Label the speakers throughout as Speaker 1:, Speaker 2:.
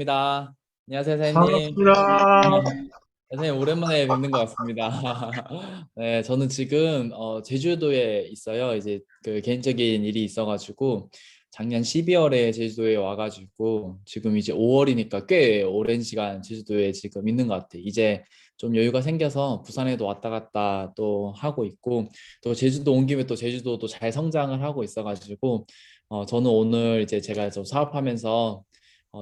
Speaker 1: 입니다. 안녕하세요, 사장님.
Speaker 2: 반갑습니다.
Speaker 1: 선생님, 오랜만에 뵙는 것 같습니다. 네, 저는 지금 제주도에 있어요. 이제 그 개인적인 일이 있어가지고 작년 12월에 제주도에 와가지고 지금 이제 5월이니까 꽤 오랜 시간 제주도에 지금 있는 것 같아요. 이제 좀 여유가 생겨서 부산에도 왔다 갔다 또 하고 있고 또 제주도 온 김에 또 제주도도 잘 성장을 하고 있어가지고 저는 오늘 이제 제가 좀 사업하면서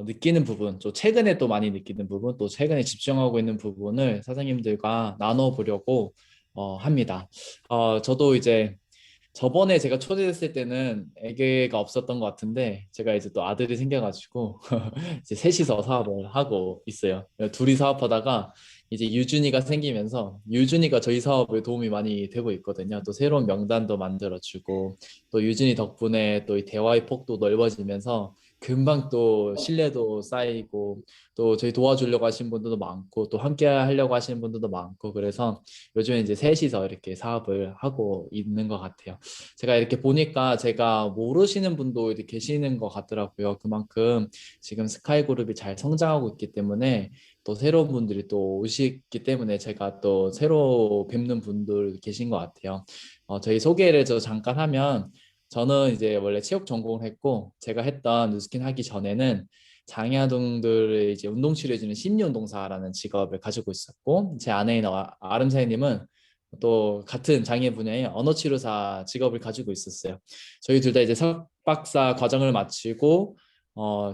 Speaker 1: 느끼는 부분, 또 최근에 또 많이 느끼는 부분, 또 최근에 집중하고 있는 부분을 사장님들과 나눠보려고 합니다. 저도 이제 저번에 제가 초대됐을 때는 아기가 없었던 것 같은데 제가 이제 또 아들이 생겨가지고 이제 셋이서 사업을 하고 있어요. 둘이 사업하다가 이제 유준이가 생기면서 유준이가 저희 사업에 도움이 많이 되고 있거든요. 또 새로운 명단도 만들어주고 또 유준이 덕분에 또 이 대화의 폭도 넓어지면서 금방 또 신뢰도 쌓이고 또 저희 도와주려고 하시는 분들도 많고 또 함께 하려고 하시는 분들도 많고 그래서 요즘에 이제 셋이서 이렇게 사업을 하고 있는 것 같아요. 제가 이렇게 보니까 제가 모르시는 분도 이렇게 계시는 것 같더라고요. 그만큼 지금 스카이그룹이 잘 성장하고 있기 때문에 또 새로운 분들이 또 오시기 때문에 제가 또 새로 뵙는 분들 계신 것 같아요. 저희 소개를 저 잠깐 하면 저는 이제 원래 체육 전공을 했고 제가 했던 누스킨 하기 전에는 장애아동들을 이제 운동 치료해주는 심리운동사라는 직업을 가지고 있었고 제 아내인 아름 사장님은 또 같은 장애 분야의 언어치료사 직업을 가지고 있었어요. 저희 둘 다 이제 석박사 과정을 마치고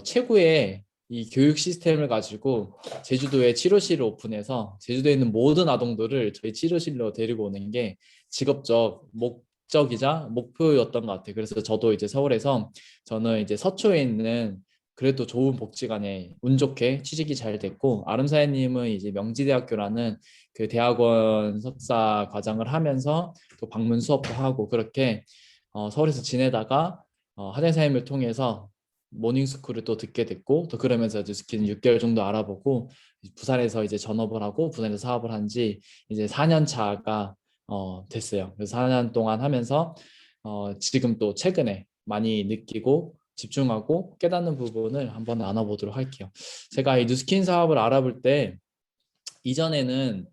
Speaker 1: 최고의 이 교육 시스템을 가지고 제주도에 치료실을 오픈해서 제주도에 있는 모든 아동들을 저희 치료실로 데리고 오는 게 직업적 목적이자 목표였던 것 같아요. 그래서 저도 이제 서울에서 저는 이제 서초에 있는 그래도 좋은 복지관에 운 좋게 취직이 잘 됐고 아름사회님은 이제 명지대학교라는 그 대학원 석사 과정을 하면서 또 방문 수업도 하고 그렇게 서울에서 지내다가 하재사임을 통해서 모닝스쿨을 또 듣게 됐고 또 그러면서 이제 스키는 6개월 정도 알아보고 부산에서 이제 전업을 하고 부산에서 사업을 한 지 이제 4년 차가 됐어요. 그래서 4년 동안 하면서 지금 또 최근에 많이 느끼고 집중하고 깨닫는 부분을 한번 나눠보도록 할게요. 제가 이 뉴스킨 사업을 알아볼 때 이전에는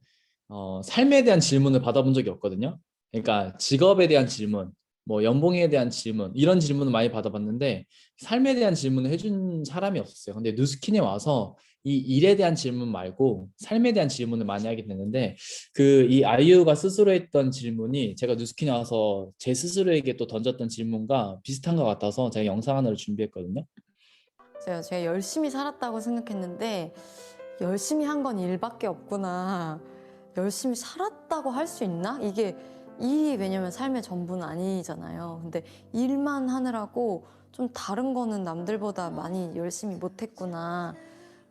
Speaker 1: 삶에 대한 질문을 받아본 적이 없거든요. 그러니까 직업에 대한 질문, 뭐 연봉에 대한 질문 이런 질문을 많이 받아봤는데 삶에 대한 질문을 해준 사람이 없었어요. 근데 뉴스킨에 와서 이 일에 대한 질문 말고 삶에 대한 질문을 많이 하게 됐는데 그 이 아이유가 스스로 했던 질문이 제가 뉴스킨에 와서 제 스스로에게 또 던졌던 질문과 비슷한 것 같아서 제가 영상 하나를 준비했거든요.
Speaker 3: 제가 열심히 살았다고 생각했는데 열심히 한 건 일밖에 없구나. 열심히 살았다고 할 수 있나? 이게 일이 왜냐면 삶의 전부는 아니잖아요. 근데 일만 하느라고 좀 다른 거는 남들보다 많이 열심히 못했구나.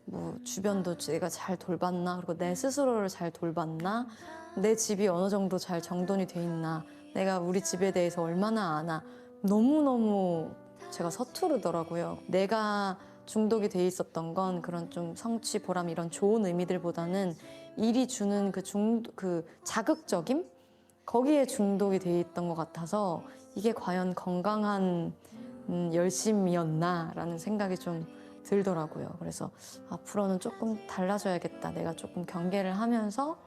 Speaker 3: 뭐 주변도 내가 잘 돌봤나? 그리고 내 스스로를 잘 돌봤나? 내 집이 어느 정도 잘 정돈이 돼 있나? 내가 우리 집에 대해서 얼마나 아나? 너무너무 제가 서투르더라고요. 내가 중독이 돼 있었던 건 그런 좀 성취, 보람 이런 좋은 의미들보다는 일이 주는 그 자극적임? 거기에 중독이 돼 있던 것 같아서 이게 과연 건강한 열심이었나라는 생각이 좀 들더라고요. 그래서 앞으로는 조금 달라져야겠다. 내가 조금 경계를 하면서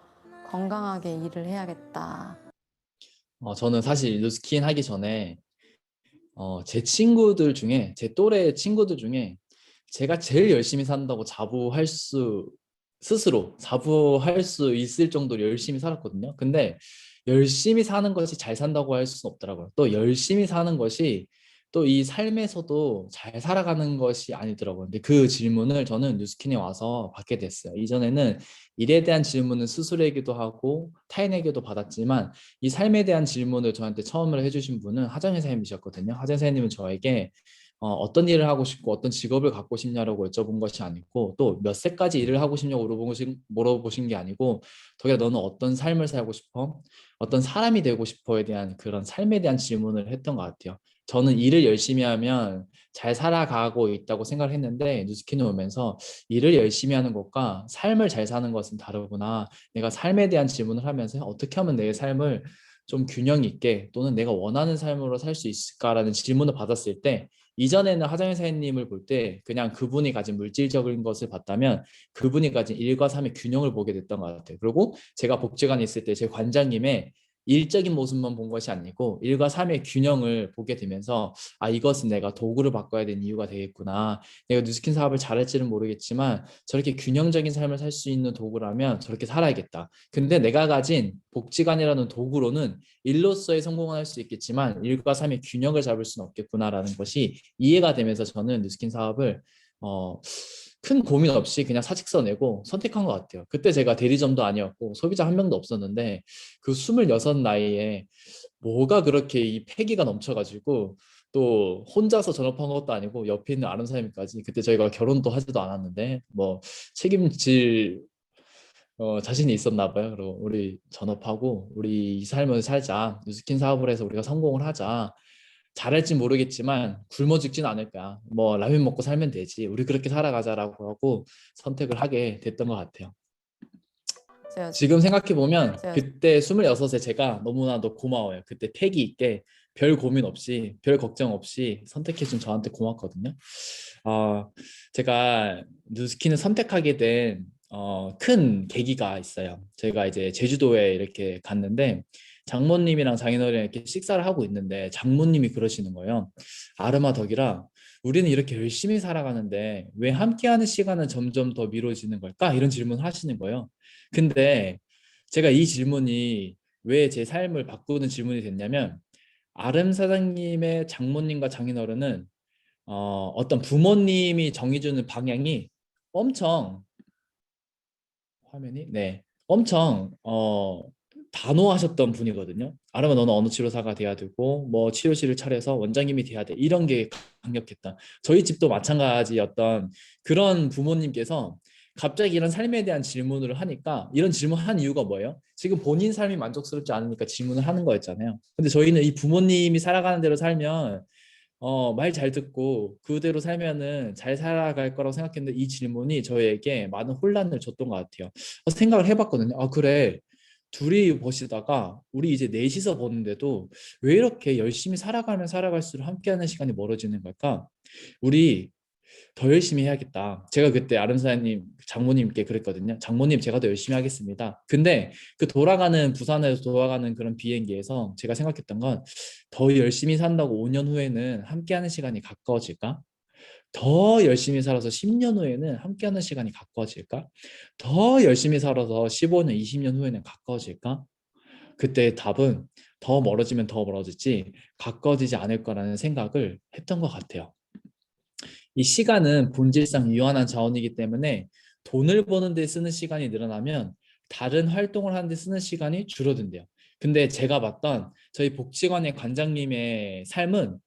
Speaker 3: 건강하게 일을 해야겠다.
Speaker 1: 저는 사실 뉴스킨 하기 전에 제 친구들 중에 제 또래 친구들 중에 제가 제일 열심히 산다고 스스로 자부할 수 있을 정도로 열심히 살았거든요. 근데 열심히 사는 것이 잘 산다고 할 수는 없더라고요. 또 열심히 사는 것이 또 이 삶에서도 잘 살아가는 것이 아니더라고요. 근데 그 질문을 저는 뉴스킨에 와서 받게 됐어요. 이전에는 일에 대한 질문은 스스로에게도 하고 타인에게도 받았지만 이 삶에 대한 질문을 저한테 처음으로 해주신 분은 하정 회사님이셨거든요. 하정 회사님은 저에게 어떤 일을 하고 싶고 어떤 직업을 갖고 싶냐라고 여쭤본 것이 아니고 또 몇 세까지 일을 하고 싶냐고 물어보신 게 아니고 덕이야 너는 어떤 삶을 살고 싶어? 어떤 사람이 되고 싶어에 대한 그런 삶에 대한 질문을 했던 것 같아요. 저는 일을 열심히 하면 잘 살아가고 있다고 생각을 했는데 뉴스킨에 오면서 일을 열심히 하는 것과 삶을 잘 사는 것은 다르구나. 내가 삶에 대한 질문을 하면서 어떻게 하면 내 삶을 좀 균형 있게 또는 내가 원하는 삶으로 살 수 있을까라는 질문을 받았을 때 이전에는 하정현 사장님을 볼 때 그냥 그분이 가진 물질적인 것을 봤다면 그분이 가진 일과 삶의 균형을 보게 됐던 것 같아요. 그리고 제가 복지관에 있을 때 제 관장님의 일적인 모습만 본 것이 아니고 일과 삶의 균형을 보게 되면서 아, 이것은 내가 도구를 바꿔야 되는 이유가 되겠구나. 내가 뉴스킨 사업을 잘할지는 모르겠지만 저렇게 균형적인 삶을 살 수 있는 도구라면 저렇게 살아야겠다. 근데 내가 가진 복지관이라는 도구로는 일로서의 성공을 할 수 있겠지만 일과 삶의 균형을 잡을 수는 없겠구나라는 것이 이해가 되면서 저는 뉴스킨 사업을 큰 고민 없이 그냥 사직서 내고 선택한 것 같아요. 그때 제가 대리점도 아니었고 소비자 한 명도 없었는데 그 26 나이에 뭐가 그렇게 이 패기가 넘쳐가지고 또 혼자서 전업한 것도 아니고 옆에 있는 아는 사람까지 그때 저희가 결혼도 하지도 않았는데 뭐 책임질 자신이 있었나 봐요. 그리고 우리 전업하고 우리 이 삶을 살자. 뉴스킨 사업을 해서 우리가 성공을 하자. 잘할지 모르겠지만 굶어 죽진 않을 거야. 뭐 라면 먹고 살면 되지. 우리 그렇게 살아가자라고 하고 선택을 하게 됐던 것 같아요.
Speaker 3: 제가
Speaker 1: 지금 생각해 보면
Speaker 3: 제가
Speaker 1: 그때 26에 제가 너무나도 고마워요. 그때 패기 있게 별 고민 없이 별 걱정 없이 선택해준 저한테 고맙거든요. 어, 제가 뉴스킨을 선택하게 된 큰 계기가 있어요. 제가 이제 제주도에 이렇게 갔는데 장모님이랑 장인어른이랑 이렇게 식사를 하고 있는데 장모님이 그러시는 거예요. 아르마 덕이라 우리는 이렇게 열심히 살아가는데 왜 함께하는 시간은 점점 더 미뤄지는 걸까? 이런 질문을 하시는 거예요. 근데 제가 이 질문이 왜 제 삶을 바꾸는 질문이 됐냐면 아름 사장님의 장모님과 장인어른은 어떤 부모님이 정해주는 방향이 엄청 화면이 네 엄청 단호하셨던 분이거든요. 아르마 너는 어느 치료사가 돼야 되고 뭐 치료실을 차려서 원장님이 돼야 돼 이런 게 강력했다. 저희 집도 마찬가지였던 그런 부모님께서 갑자기 이런 삶에 대한 질문을 하니까 이런 질문한 이유가 뭐예요? 지금 본인 삶이 만족스럽지 않으니까 질문을 하는 거였잖아요. 근데 저희는 이 부모님이 살아가는 대로 살면 말 잘 듣고 그대로 살면은 잘 살아갈 거라고 생각했는데 이 질문이 저희에게 많은 혼란을 줬던 것 같아요. 생각을 해봤거든요. 아, 그래. 둘이 버시다가 우리 이제 넷이서 버는데도 왜 이렇게 열심히 살아가면 살아갈수록 함께하는 시간이 멀어지는 걸까? 우리 더 열심히 해야겠다. 제가 그때 아름사님 장모님께 그랬거든요. 장모님 제가 더 열심히 하겠습니다. 근데 그 돌아가는 부산에서 돌아가는 그런 비행기에서 제가 생각했던 건 더 열심히 산다고 5년 후에는 함께하는 시간이 가까워질까? 더 열심히 살아서 10년 후에는 함께하는 시간이 가까워질까? 더 열심히 살아서 15년, 20년 후에는 가까워질까? 그때 답은 더 멀어지면 더 멀어지지 가까워지지 않을 거라는 생각을 했던 것 같아요. 이 시간은 본질상 유한한 자원이기 때문에 돈을 버는 데 쓰는 시간이 늘어나면 다른 활동을 하는 데 쓰는 시간이 줄어든대요. 근데 제가 봤던 저희 복지관의 관장님의 삶은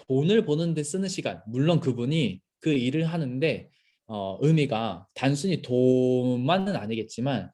Speaker 1: 돈을 버는 데 쓰는 시간, 물론 그분이 그 일을 하는데 의미가 단순히 돈만은 아니겠지만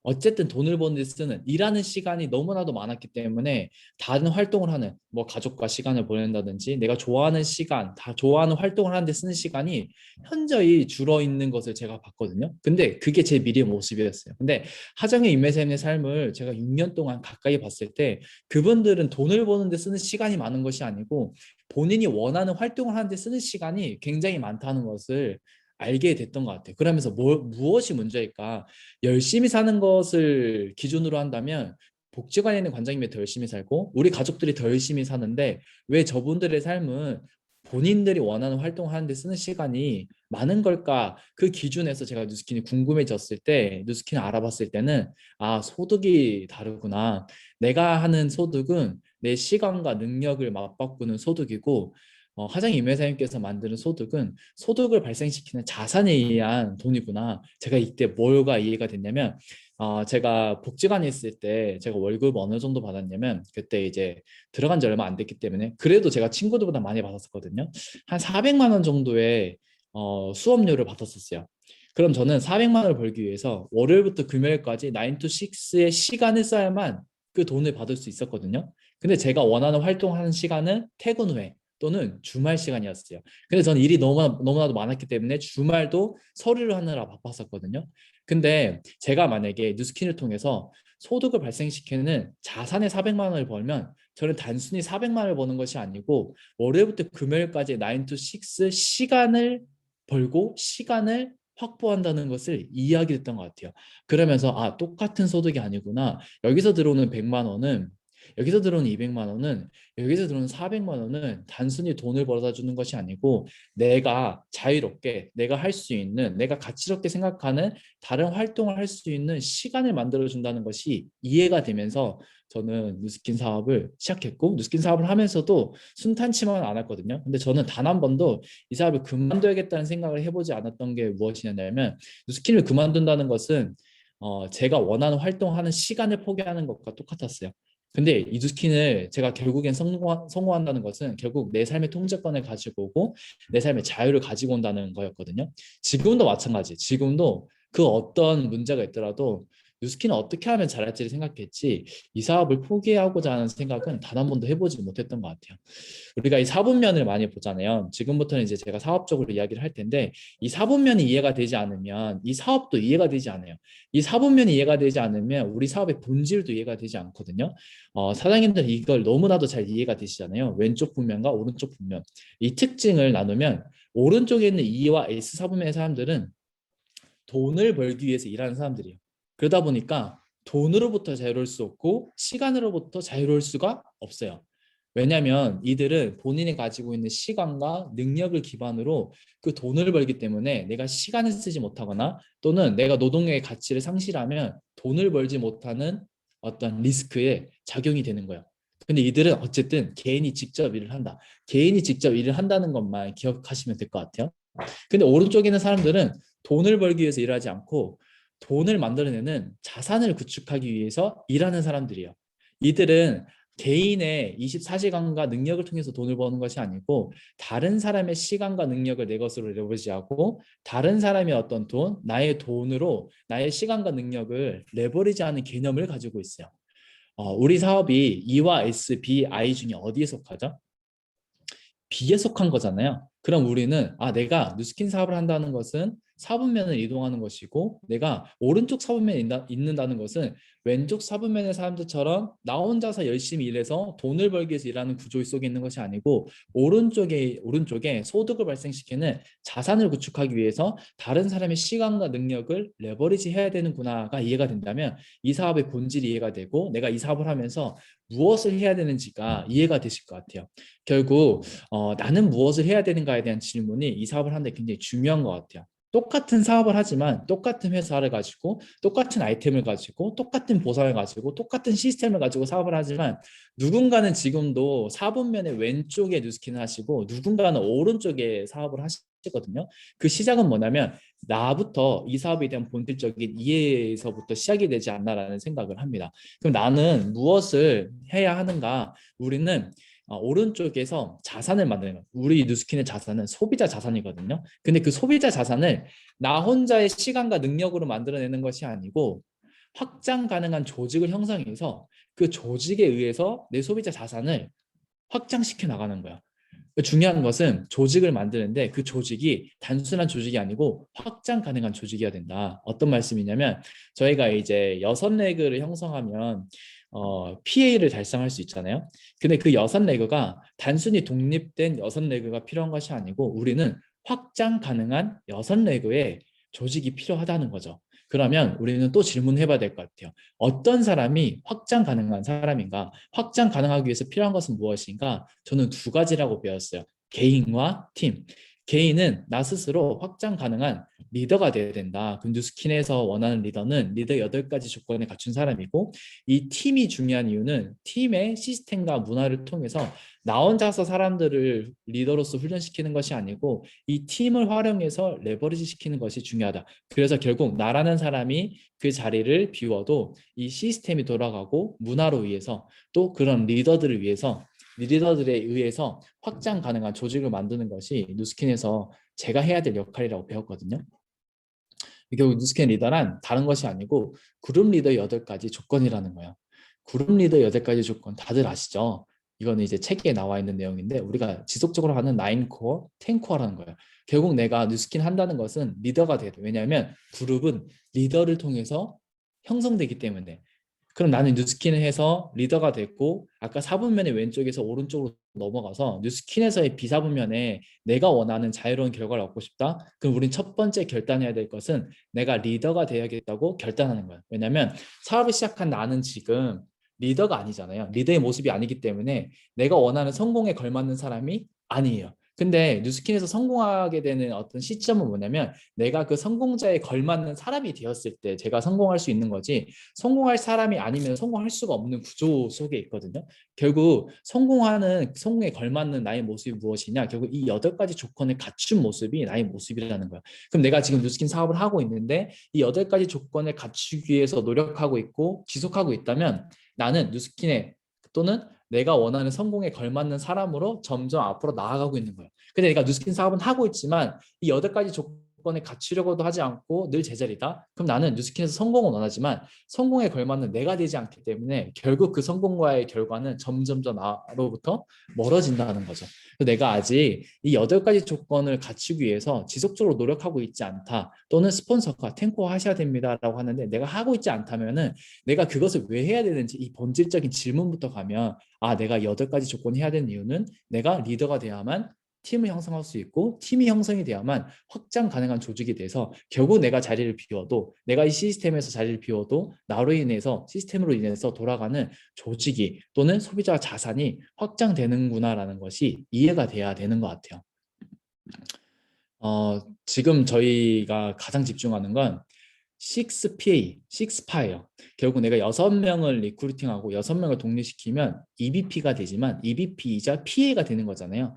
Speaker 1: 어쨌든 돈을 버는 데 쓰는 일하는 시간이 너무나도 많았기 때문에 다른 활동을 하는 뭐 가족과 시간을 보낸다든지 내가 좋아하는 시간, 다 좋아하는 활동을 하는데 쓰는 시간이 현저히 줄어 있는 것을 제가 봤거든요. 근데 그게 제 미래의 모습이었어요. 근데 하정의 인매샘의 삶을 제가 6년 동안 가까이 봤을 때 그분들은 돈을 버는데 쓰는 시간이 많은 것이 아니고 본인이 원하는 활동을 하는데 쓰는 시간이 굉장히 많다는 것을 알게 됐던 것 같아요. 그러면서 무엇이 문제일까? 열심히 사는 것을 기준으로 한다면 복지관에 있는 관장님이 더 열심히 살고 우리 가족들이 더 열심히 사는데 왜 저분들의 삶은 본인들이 원하는 활동을 하는데 쓰는 시간이 많은 걸까? 그 기준에서 제가 뉴스킨이 궁금해졌을 때 뉴스킨을 알아봤을 때는 아, 소득이 다르구나. 내가 하는 소득은 내 시간과 능력을 맞바꾸는 소득이고 하장 임회사님께서 만드는 소득은 소득을 발생시키는 자산에 의한 돈이구나. 제가 이때 뭐가 이해가 됐냐면 제가 복지관에 있을 때 제가 월급 어느 정도 받았냐면 그때 이제 들어간 지 얼마 안 됐기 때문에 그래도 제가 친구들보다 많이 받았었거든요. 한 400만 원 정도의 수업료를 받았었어요. 그럼 저는 400만 원을 벌기 위해서 월요일부터 금요일까지 9 to 6의 시간을 써야만 그 돈을 받을 수 있었거든요. 근데 제가 원하는 활동하는 시간은 퇴근 후에 또는 주말 시간이었어요. 근데 저는 일이 너무나도 많았기 때문에 주말도 서류를 하느라 바빴었거든요. 근데 제가 만약에 뉴스킨을 통해서 소득을 발생시키는 자산의 400만 원을 벌면 저는 단순히 400만 원을 버는 것이 아니고 월요일부터 금요일까지 9 to 6 시간을 벌고 시간을 확보한다는 것을 이해하게 됐던 것 같아요. 그러면서 아, 똑같은 소득이 아니구나. 여기서 들어오는 100만 원은 여기서 들어오는 200만 원은 여기서 들어오는 400만 원은 단순히 돈을 벌어다 주는 것이 아니고 내가 자유롭게 내가 할 수 있는 내가 가치롭게 생각하는 다른 활동을 할 수 있는 시간을 만들어 준다는 것이 이해가 되면서 저는 뉴스킨 사업을 시작했고 뉴스킨 사업을 하면서도 순탄치만 않았거든요. 근데 저는 단 한 번도 이 사업을 그만둬야겠다는 생각을 해보지 않았던 게 무엇이냐면 뉴스킨을 그만둔다는 것은 제가 원하는 활동하는 시간을 포기하는 것과 똑같았어요. 근데 이 뉴스킨을 제가 결국엔 성공한다는 것은 결국 내 삶의 통제권을 가지고 오고 내 삶의 자유를 가지고 온다는 거였거든요. 지금도 마찬가지. 지금도 그 어떤 문제가 있더라도 뉴스킨은 어떻게 하면 잘할지를 생각했지 이 사업을 포기하고자 하는 생각은 단 한 번도 해보지 못했던 것 같아요. 우리가 이 사분면을 많이 보잖아요. 지금부터는 이제 제가 사업적으로 이야기를 할 텐데 이 사분면이 이해가 되지 않으면 이 사업도 이해가 되지 않아요. 이 사분면이 이해가 되지 않으면 우리 사업의 본질도 이해가 되지 않거든요. 사장님들 이걸 너무나도 잘 이해가 되시잖아요. 왼쪽 분면과 오른쪽 분면. 이 특징을 나누면 오른쪽에 있는 E와 S 사분면의 사람들은 돈을 벌기 위해서 일하는 사람들이에요. 그러다 보니까 돈으로부터 자유로울 수 없고 시간으로부터 자유로울 수가 없어요. 왜냐하면 이들은 본인이 가지고 있는 시간과 능력을 기반으로 그 돈을 벌기 때문에 내가 시간을 쓰지 못하거나 또는 내가 노동력의 가치를 상실하면 돈을 벌지 못하는 어떤 리스크에 작용이 되는 거예요. 근데 이들은 어쨌든 개인이 직접 일을 한다. 개인이 직접 일을 한다는 것만 기억하시면 될 것 같아요. 근데 오른쪽에 있는 사람들은 돈을 벌기 위해서 일하지 않고 돈을 만들어내는 자산을 구축하기 위해서 일하는 사람들이에요. 이들은 개인의 24시간과 능력을 통해서 돈을 버는 것이 아니고 다른 사람의 시간과 능력을 내 것으로 레버리지하고 다른 사람의 어떤 돈, 나의 돈으로 나의 시간과 능력을 레버리지하는 개념을 가지고 있어요. 우리 사업이 E와 S, B, I 중에 어디에 속하죠? B에 속한 거잖아요. 그럼 우리는 내가 뉴스킨 사업을 한다는 것은 사분면을 이동하는 것이고 내가 오른쪽 사분면에 있는다는 것은 왼쪽 사분면의 사람들처럼 나 혼자서 열심히 일해서 돈을 벌기 위해서 일하는 구조 속에 있는 것이 아니고 오른쪽에 소득을 발생시키는 자산을 구축하기 위해서 다른 사람의 시간과 능력을 레버리지 해야 되는구나가 이해가 된다면 이 사업의 본질이 이해가 되고 내가 이 사업을 하면서 무엇을 해야 되는지가 이해가 되실 것 같아요. 결국 나는 무엇을 해야 되는가에 대한 질문이 이 사업을 하는데 굉장히 중요한 것 같아요. 똑같은 사업을 하지만 똑같은 회사를 가지고 똑같은 아이템을 가지고 똑같은 보상을 가지고 똑같은 시스템을 가지고 사업을 하지만 누군가는 지금도 사분면의 왼쪽에 뉴스킨을 하시고 누군가는 오른쪽에 사업을 하시거든요. 그 시작은 뭐냐면 나부터 이 사업에 대한 본질적인 이해에서부터 시작이 되지 않나라는 생각을 합니다. 그럼 나는 무엇을 해야 하는가? 우리는 오른쪽에서 자산을 만드는 거예요. 우리 뉴스킨의 자산은 소비자 자산이거든요. 근데 그 소비자 자산을 나 혼자의 시간과 능력으로 만들어내는 것이 아니고 확장 가능한 조직을 형성해서 그 조직에 의해서 내 소비자 자산을 확장시켜 나가는 거야. 중요한 것은 조직을 만드는데 그 조직이 단순한 조직이 아니고 확장 가능한 조직이어야 된다. 어떤 말씀이냐면 저희가 이제 6레그를 형성하면 PA를 달성할 수 있잖아요. 근데 그 6레그가 단순히 독립된 6레그가 필요한 것이 아니고 우리는 확장 가능한 6레그의 조직이 필요하다는 거죠. 그러면 우리는 또 질문해 봐야 될 것 같아요. 어떤 사람이 확장 가능한 사람인가? 확장 가능하기 위해서 필요한 것은 무엇인가? 저는 두 가지라고 배웠어요. 개인과 팀. 개인은 나 스스로 확장 가능한 리더가 돼야 된다. 그럼 뉴스킨에서 원하는 리더는 리더 8가지 조건을 갖춘 사람이고 이 팀이 중요한 이유는 팀의 시스템과 문화를 통해서 나 혼자서 사람들을 리더로서 훈련시키는 것이 아니고 이 팀을 활용해서 레버리지 시키는 것이 중요하다. 그래서 결국 나라는 사람이 그 자리를 비워도 이 시스템이 돌아가고 문화로 위해서 또 그런 리더들에 의해서 확장 가능한 조직을 만드는 것이 뉴스킨에서 제가 해야 될 역할이라고 배웠거든요. 결국 뉴스킨 리더란 다른 것이 아니고 그룹 리더 8가지 조건이라는 거예요. 그룹 리더 8가지 조건 다들 아시죠? 이거는 이제 책에 나와 있는 내용인데 우리가 지속적으로 하는 9코어, 10코어라는 거예요. 결국 내가 뉴스킨 한다는 것은 리더가 돼야 돼. 왜냐하면 그룹은 리더를 통해서 형성되기 때문에 그럼 나는 뉴스킨을 해서 리더가 됐고 아까 4분면의 왼쪽에서 오른쪽으로 넘어가서 뉴스킨에서의 비사분면에 내가 원하는 자유로운 결과를 얻고 싶다. 그럼 우린 첫 번째 결단해야 될 것은 내가 리더가 되어야겠다고 결단하는 거야. 왜냐면 사업을 시작한 나는 지금 리더가 아니잖아요. 리더의 모습이 아니기 때문에 내가 원하는 성공에 걸맞는 사람이 아니에요. 근데 뉴스킨에서 성공하게 되는 어떤 시점은 뭐냐면 내가 그 성공자에 걸맞는 사람이 되었을 때 제가 성공할 수 있는 거지, 성공할 사람이 아니면 성공할 수가 없는 구조 속에 있거든요. 결국 성공에 걸맞는 나의 모습이 무엇이냐, 결국 이 8가지 조건을 갖춘 모습이 나의 모습이라는 거야. 그럼 내가 지금 뉴스킨 사업을 하고 있는데 이 8가지 조건을 갖추기 위해서 노력하고 있고 지속하고 있다면 나는 뉴스킨에 또는 내가 원하는 성공에 걸맞는 사람으로 점점 앞으로 나아가고 있는 거예요. 근데 내가 뉴스킨 사업은 하고 있지만 이 8가지 조건을 갖추려고도 하지 않고 늘 제자리다. 그럼 나는 뉴스킨에서 성공은 원하지만 성공에 걸맞는 내가 되지 않기 때문에 결국 그 성공과의 결과는 점점점 나로부터 멀어진다는 거죠. 내가 아직 이 8가지 조건을 갖추기 위해서 지속적으로 노력하고 있지 않다. 또는 스폰서가 탱코 하셔야 됩니다라고 하는데 내가 하고 있지 않다면은 내가 그것을 왜 해야 되는지 이 본질적인 질문부터 가면 내가 8가지 조건을 해야 되는 이유는 내가 리더가 돼야만 팀을 형성할 수 있고 팀이 형성이 돼야만 확장 가능한 조직이 돼서 결국 내가 자리를 비워도 내가 이 시스템에서 자리를 비워도 나로 인해서 시스템으로 인해서 돌아가는 조직이 또는 소비자 자산이 확장되는구나라는 것이 이해가 돼야 되는 것 같아요. 지금 저희가 가장 집중하는 건 6PA, 6파예요. 결국 내가 6명을 리크루팅하고 6명을 독립시키면 EBP가 되지만 EBP이자 PA가 되는 거잖아요.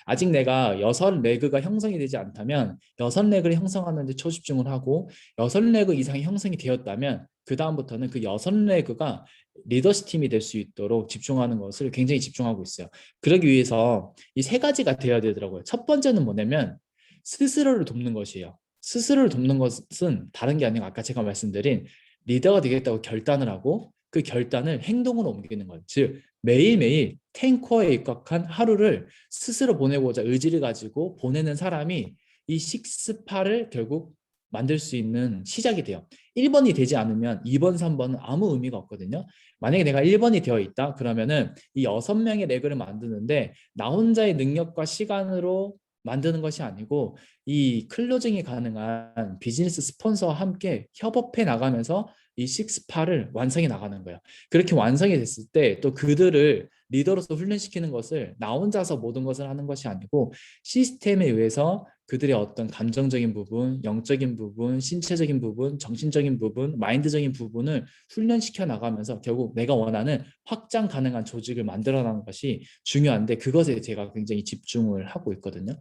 Speaker 1: 아직 내가 6레그가 형성이 되지 않다면 6레그를 형성하는 데 초집중을 하고 6레그 이상이 형성이 되었다면 그 다음부터는 그 6레그가 리더십 팀이 될 수 있도록 집중하는 것을 굉장히 집중하고 있어요. 그러기 위해서 이 3가지가 되어야 되더라고요. 첫 번째는 뭐냐면 스스로를 돕는 것이에요. 스스로를 돕는 것은 다른 게 아니고 아까 제가 말씀드린 리더가 되겠다고 결단을 하고 그 결단을 행동으로 옮기는 것. 즉 매일매일 탱커에 입각한 하루를 스스로 보내고자 의지를 가지고 보내는 사람이 이 식스파를 결국 만들 수 있는 시작이 돼요. 1번이 되지 않으면 2번, 3번은 아무 의미가 없거든요. 만약에 내가 1번이 되어 있다 그러면은 이 6명의 레그를 만드는데 나 혼자의 능력과 시간으로 만드는 것이 아니고 이 클로징이 가능한 비즈니스 스폰서와 함께 협업해 나가면서 이 식스파를 완성해 나가는 거예요. 그렇게 완성이 됐을 때 또 그들을 리더로서 훈련시키는 것을 나 혼자서 모든 것을 하는 것이 아니고 시스템에 의해서 그들의 어떤 감정적인 부분, 영적인 부분, 신체적인 부분, 정신적인 부분, 마인드적인 부분을 훈련시켜 나가면서 결국 내가 원하는 확장 가능한 조직을 만들어 나가는 것이 중요한데 그것에 제가 굉장히 집중을 하고 있거든요.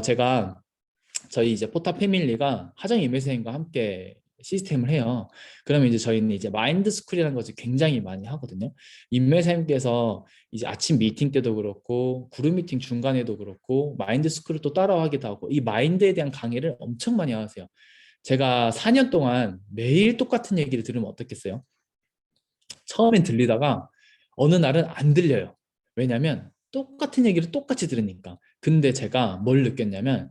Speaker 1: 제가 저희 이제 포탑 패밀리가 하정 임회생과 함께 시스템을 해요. 그러면 이제 저희는 이제 마인드 스쿨이라는 것을 굉장히 많이 하거든요. 임회생께서 이제 아침 미팅 때도 그렇고 그룹 미팅 중간에도 그렇고 마인드 스쿨을 또 따라하기도 하고 이 마인드에 대한 강의를 엄청 많이 하세요. 제가 4년 동안 매일 똑같은 얘기를 들으면 어떻겠어요? 처음엔 들리다가 어느 날은 안 들려요. 왜냐면 똑같은 얘기를 똑같이 들으니까. 근데 제가 뭘 느꼈냐면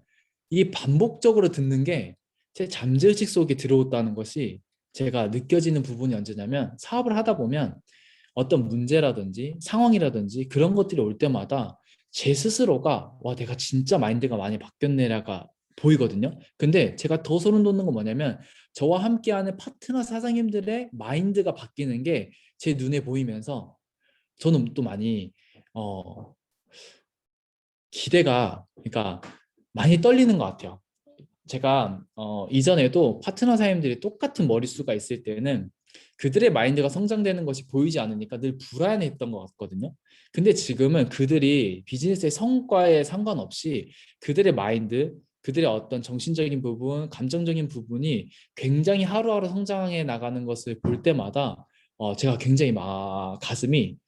Speaker 1: 이 반복적으로 듣는 게 제 잠재의식 속에 들어왔다는 것이 제가 느껴지는 부분이 언제냐면 사업을 하다 보면 어떤 문제라든지 상황이라든지 그런 것들이 올 때마다 제 스스로가 와 내가 진짜 마인드가 많이 바뀌었네라가 보이거든요. 근데 제가 더 소름 돋는 건 뭐냐면 저와 함께하는 파트너 사장님들의 마인드가 바뀌는 게 제 눈에 보이면서 저는 또 많이 기대가 그러니까 많이 떨리는 것 같아요. 제가 이전에도 파트너 사장님들이 똑같은 머릿수가 있을 때는 그들의 마인드가 성장되는 것이 보이지 않으니까 늘 불안했던 것 같거든요. 근데 지금은 그들이 비즈니스의 성과에 상관없이 그들의 마인드, 그들의 어떤 정신적인 부분, 감정적인 부분이 굉장히 하루하루 성장해 나가는 것을 볼 때마다 제가 굉장히 가슴이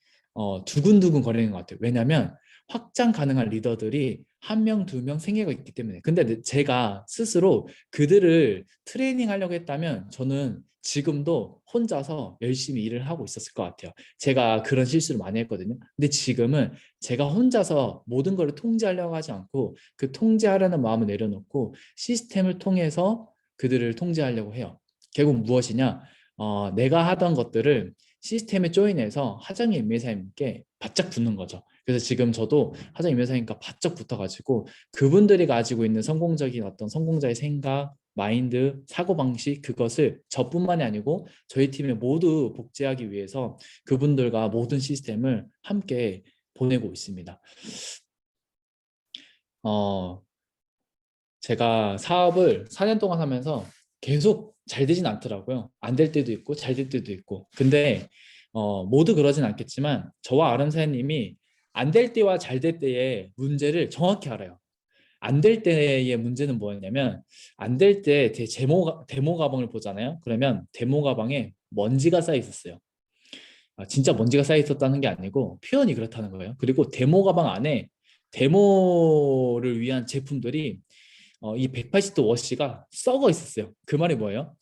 Speaker 1: 두근두근 거리는 것 같아요. 왜냐하면 확장 가능한 리더들이 1명, 2명 생기고 있기 때문에. 근데 제가 스스로 그들을 트레이닝 하려고 했다면 저는 지금도 혼자서 열심히 일을 하고 있었을 것 같아요. 제가 그런 실수를 많이 했거든요. 근데 지금은 제가 혼자서 모든 걸 통제하려고 하지 않고 그 통제하려는 마음을 내려놓고 시스템을 통해서 그들을 통제하려고 해요. 결국 무엇이냐? 내가 하던 것들을 시스템에 조인해서 하정희 임회사님께 바짝 붙는 거죠. 그래서 지금 저도 하정희 임회사님과 바짝 붙어가지고 그분들이 가지고 있는 성공적인 어떤 성공자의 생각, 마인드, 사고방식 그것을 저뿐만이 아니고 저희 팀에 모두 복제하기 위해서 그분들과 모든 시스템을 함께 보내고 있습니다. 제가 사업을 4년 동안 하면서 계속 잘 되진 않더라고요. 안 될 때도 있고 잘 될 때도 있고. 근데 모두 그러진 않겠지만 저와 아름 사장님이 안 될 때와 잘 될 때의 문제를 정확히 알아요. 안 될 때의 문제는 뭐였냐면 안 될 때 제 데모 가방을 보잖아요. 그러면 데모 가방에 먼지가 쌓여 있었어요. 진짜 먼지가 쌓여 있었다는 게 아니고 표현이 그렇다는 거예요. 그리고 데모 가방 안에 데모를 위한 제품들이 이 180도 워시가 썩어 있었어요. 그 말이 뭐예요?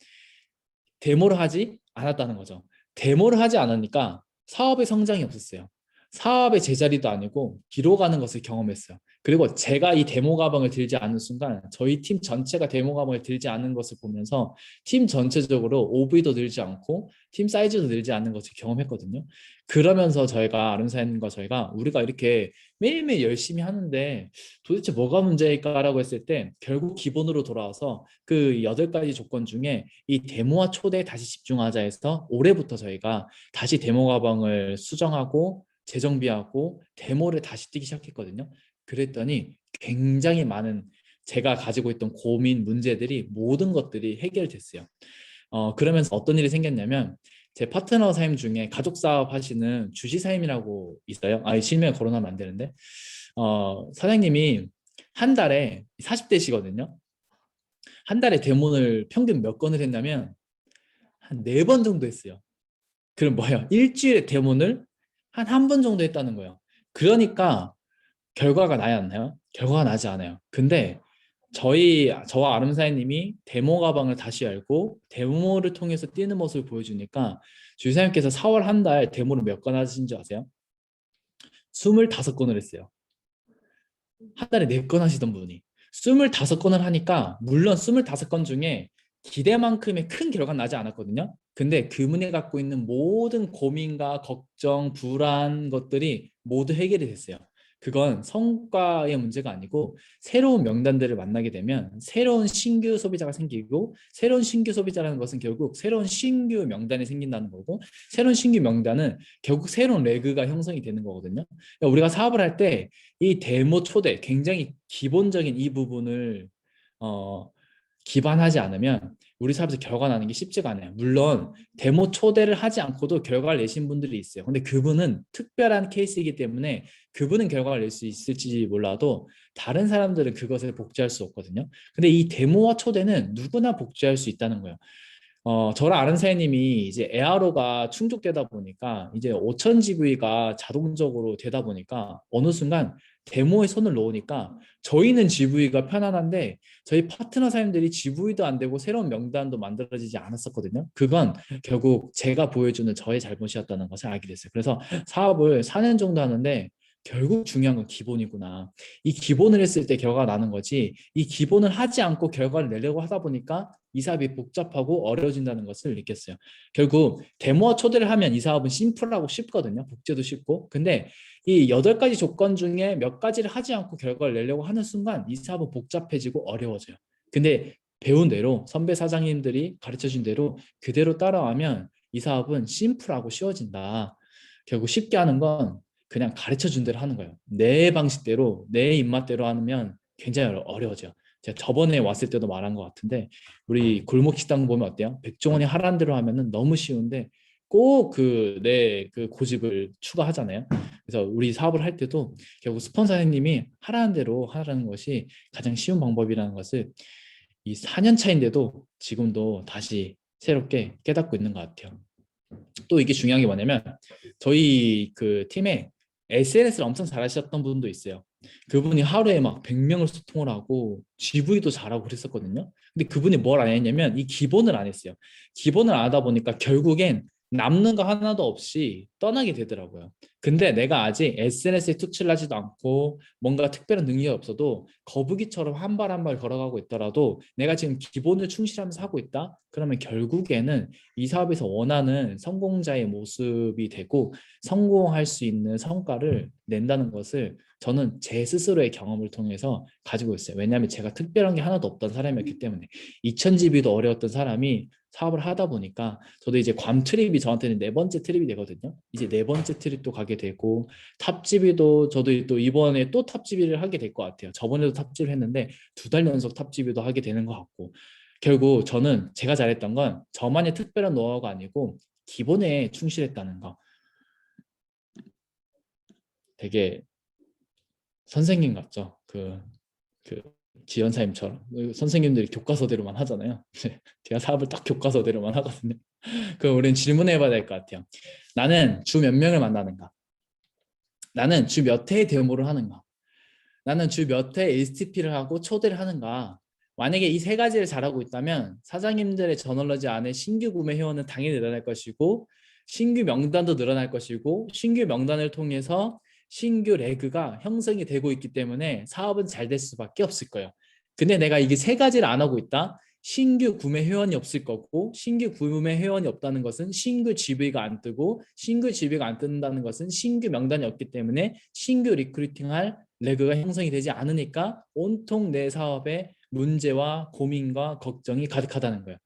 Speaker 1: 데모를 하지 않았다는 거죠. 데모를 하지 않으니까 사업의 성장이 없었어요. 사업의 제자리도 아니고 뒤로 가는 것을 경험했어요. 그리고 제가 이 데모 가방을 들지 않는 순간 저희 팀 전체가 데모 가방을 들지 않는 것을 보면서 팀 전체적으로 OV도 늘지 않고 팀 사이즈도 늘지 않는 것을 경험했거든요. 그러면서 저희가 아름사님과 저희가 우리가 이렇게 매일매일 열심히 하는데 도대체 뭐가 문제일까라고 했을 때 결국 기본으로 돌아와서 그 8가지 조건 중에 이 데모와 초대에 다시 집중하자 해서 올해부터 저희가 다시 데모 가방을 수정하고 재정비하고 데모를 다시 뛰기 시작했거든요. 그랬더니 굉장히 많은 제가 가지고 있던 고민, 문제들이 모든 것들이 해결됐어요. 그러면서 어떤 일이 생겼냐면 제 파트너 사임 중에 가족 사업 하시는 주시 사임이라고 있어요. 실명을 거론하면 안 되는데 사장님이 한 달에 40대시거든요. 한 달에 대문을 평균 몇 건을 했냐면 한 4번 정도 했어요. 그럼 뭐예요? 일주일에 대문을 한 번 정도 했다는 거예요. 그러니까 결과가 나야 안 나요? 결과가 나지 않아요. 근데 저와 아름사님이 데모 가방을 다시 열고 데모를 통해서 뛰는 모습을 보여주니까 주사님께서 4월 한 달 데모를 몇 건 하신 줄 아세요? 25건을 했어요. 한 달에 4건 하시던 분이 25건을 하니까 물론 25건 중에 기대만큼의 큰 결과는 나지 않았거든요. 근데 그분이 갖고 있는 모든 고민과 걱정, 불안 것들이 모두 해결이 됐어요. 그건 성과의 문제가 아니고 새로운 명단들을 만나게 되면 새로운 신규 소비자가 생기고 새로운 신규 소비자라는 것은 결국 새로운 신규 명단이 생긴다는 거고 새로운 신규 명단은 결국 새로운 레그가 형성이 되는 거거든요. 그러니까 우리가 사업을 할 때 이 데모 초대 굉장히 기본적인 이 부분을 기반하지 않으면 우리 사업에서 결과 나는 게 쉽지가 않아요. 물론 데모 초대를 하지 않고도 결과를 내신 분들이 있어요. 근데 그분은 특별한 케이스이기 때문에 그분은 결과를 낼 수 있을지 몰라도 다른 사람들은 그것을 복제할 수 없거든요. 근데 이 데모와 초대는 누구나 복제할 수 있다는 거예요. 저랑 아는 사장님이 이제 에아로가 충족되다 보니까 이제 5000 GV가 자동적으로 되다 보니까 어느 순간 데모에 손을 놓으니까 저희는 GV가 편안한데 저희 파트너 사장님들이 GV도 안 되고 새로운 명단도 만들어지지 않았었거든요. 그건 결국 제가 보여주는 저의 잘못이었다는 것을 알게 됐어요. 그래서 사업을 4년 정도 하는데 결국 중요한 건 기본이구나. 이 기본을 했을 때 결과가 나는 거지. 이 기본을 하지 않고 결과를 내려고 하다 보니까 이 사업이 복잡하고 어려워진다는 것을 느꼈어요. 결국 데모와 초대를 하면 이 사업은 심플하고 쉽거든요. 복제도 쉽고. 근데 이 8가지 조건 중에 몇 가지를 하지 않고 결과를 내려고 하는 순간 이 사업은 복잡해지고 어려워져요. 근데 배운 대로 선배 사장님들이 가르쳐준 대로 그대로 따라가면 이 사업은 심플하고 쉬워진다. 결국 쉽게 하는 건 그냥 가르쳐준 대로 하는 거예요. 내 방식대로 내 입맛대로 하면 굉장히 어려워져요. 제가 저번에 왔을 때도 말한 것 같은데 우리 골목 식당 보면 어때요? 백종원이 하라는 대로 하면은 너무 쉬운데 꼭 내 그 고집을 추가하잖아요. 그래서 우리 사업을 할 때도 결국 스폰서 선생님이 하라는 대로 하라는 것이 가장 쉬운 방법이라는 것을 이 4년 차인데도 지금도 다시 새롭게 깨닫고 있는 것 같아요. 또 이게 중요한 게 뭐냐면 저희 그 팀에 SNS를 엄청 잘하셨던 분도 있어요. 그분이 하루에 막 100명을 소통을 하고 GV도 잘하고 그랬었거든요. 근데 그분이 뭘 안 했냐면 이 기본을 안 했어요. 기본을 안 하다 보니까 결국엔 남는 거 하나도 없이 떠나게 되더라고요. 근데 내가 아직 SNS에 특출나지도 않고 뭔가 특별한 능력이 없어도 거북이처럼 한 발 한 발 걸어가고 있더라도 내가 지금 기본을 충실하면서 하고 있다? 그러면 결국에는 이 사업에서 원하는 성공자의 모습이 되고 성공할 수 있는 성과를 낸다는 것을 저는 제 스스로의 경험을 통해서 가지고 있어요. 왜냐하면 제가 특별한 게 하나도 없던 사람이었기 때문에 2000지비도 어려웠던 사람이 사업을 하다 보니까 저도 이제 괌 트립이 저한테는 네 번째 트립이 되거든요. 이제 네 번째 트립도 가게 되고 탑지비도 저도 또 이번에 또 탑지비를 하게 될 것 같아요. 저번에도 탑지비를 했는데 두 달 연속 탑지비도 하게 되는 것 같고 결국 저는 제가 잘했던 건 저만의 특별한 노하우가 아니고 기본에 충실했다는 거. 되게 선생님 같죠? 그 지연사님처럼 선생님들이 교과서대로만 하잖아요. 제가 사업을 딱 교과서대로만 하거든요. 그럼 우리는 질문해봐야 될 것 같아요. 나는 주 몇 명을 만나는가? 나는 주 몇 회의 데모를 하는가? 나는 주 몇 회 STP를 하고 초대를 하는가? 만약에 이 세 가지를 잘하고 있다면 사장님들의 저널러지 안에 신규 구매 회원은 당연히 늘어날 것이고 신규 명단도 늘어날 것이고 신규 명단을 통해서 신규 레그가 형성이 되고 있기 때문에 사업은 잘 될 수밖에 없을 거예요. 근데 내가 이게 세 가지를 안 하고 있다? 신규 구매 회원이 없을 거고 신규 구매 회원이 없다는 것은 신규 GV가 안 뜨고 신규 GV가 안 뜬다는 것은 신규 명단이 없기 때문에 신규 리크루팅할 레그가 형성이 되지 않으니까 온통 내 사업에 문제와 고민과 걱정이 가득하다는 거예요.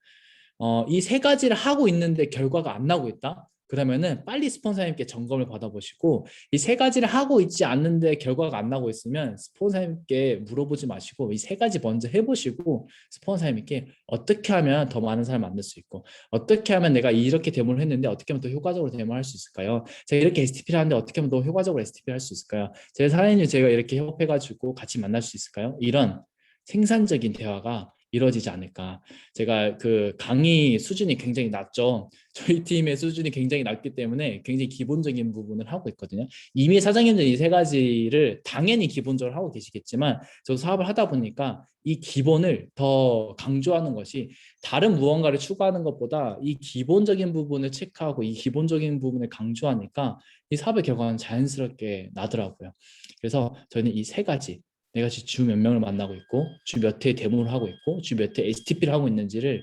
Speaker 1: 이 세 가지를 하고 있는데 결과가 안 나고 있다? 그러면은 빨리 스폰서님께 점검을 받아보시고 이 세 가지를 하고 있지 않는데 결과가 안 나고 있으면 스폰서님께 물어보지 마시고 이 세 가지 먼저 해보시고 스폰서님께 어떻게 하면 더 많은 사람을 만들 수 있고 어떻게 하면 내가 이렇게 데모를 했는데 어떻게 하면 더 효과적으로 데모할 수 있을까요? 제가 이렇게 STP를 하는데 어떻게 하면 더 효과적으로 STP를 할 수 있을까요? 제 사장님 제가 이렇게 협업해가지고 같이 만날 수 있을까요? 이런 생산적인 대화가 이루어지지 않을까. 제가 그 강의 수준이 굉장히 낮죠. 저희 팀의 수준이 굉장히 낮기 때문에 굉장히 기본적인 부분을 하고 있거든요. 이미 사장님들 이 세 가지를 당연히 기본적으로 하고 계시겠지만 저도 사업을 하다 보니까 이 기본을 더 강조하는 것이 다른 무언가를 추가하는 것보다 이 기본적인 부분을 체크하고 이 기본적인 부분을 강조하니까 이 사업의 결과는 자연스럽게 나더라고요. 그래서 저희는 이 세 가지 내가 주 몇 명을 만나고 있고 주 몇 회 데모를 하고 있고 주 몇 회 STP를 하고 있는지를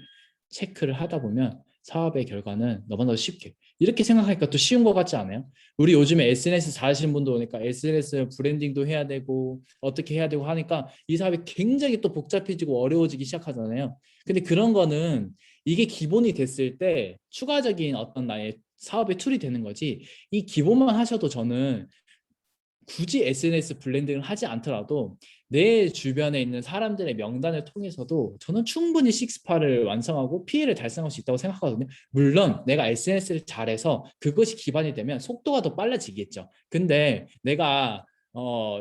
Speaker 1: 체크를 하다 보면 사업의 결과는 너무나도 쉽게 이렇게 생각하니까 또 쉬운 것 같지 않아요? 우리 요즘에 SNS 잘하시는 분도 오니까 SNS 브랜딩도 해야 되고 어떻게 해야 되고 하니까 이 사업이 굉장히 또 복잡해지고 어려워지기 시작하잖아요. 근데 그런 거는 이게 기본이 됐을 때 추가적인 어떤 나의 사업의 툴이 되는 거지 이 기본만 하셔도 저는 굳이 SNS 블렌딩을 하지 않더라도 내 주변에 있는 사람들의 명단을 통해서도 저는 충분히 식스파를 완성하고 피해를 달성할 수 있다고 생각하거든요. 물론 내가 SNS를 잘해서 그것이 기반이 되면 속도가 더 빨라지겠죠. 근데 내가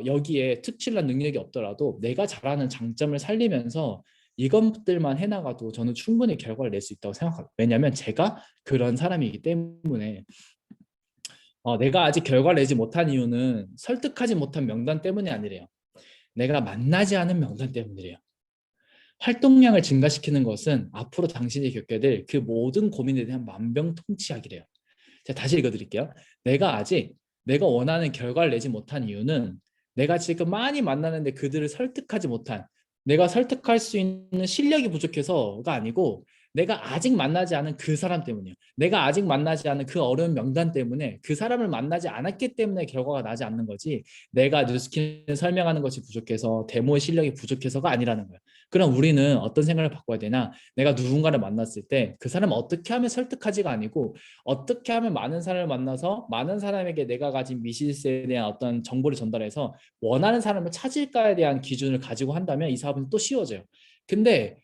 Speaker 1: 여기에 특출난 능력이 없더라도 내가 잘하는 장점을 살리면서 이것들만 해나가도 저는 충분히 결과를 낼 수 있다고 생각합니다. 왜냐하면 제가 그런 사람이기 때문에 내가 아직 결과를 내지 못한 이유는 설득하지 못한 명단 때문이 아니래요. 내가 만나지 않은 명단 때문이래요. 활동량을 증가시키는 것은 앞으로 당신이 겪게 될 그 모든 고민에 대한 만병통치약이래요. 제가 다시 읽어드릴게요. 내가 원하는 결과를 내지 못한 이유는 내가 지금 많이 만나는데 그들을 설득하지 못한 내가 설득할 수 있는 실력이 부족해서가 아니고 내가 아직 만나지 않은 그 사람 때문이에요. 내가 아직 만나지 않은 그 어려운 명단 때문에 그 사람을 만나지 않았기 때문에 결과가 나지 않는 거지 내가 뉴스킨을 설명하는 것이 부족해서 데모의 실력이 부족해서가 아니라는 거예요. 그럼 우리는 어떤 생각을 바꿔야 되나? 내가 누군가를 만났을 때 그 사람을 어떻게 하면 설득하지가 아니고 어떻게 하면 많은 사람을 만나서 많은 사람에게 내가 가진 미실세에 대한 어떤 정보를 전달해서 원하는 사람을 찾을까에 대한 기준을 가지고 한다면 이 사업은 또 쉬워져요. 근데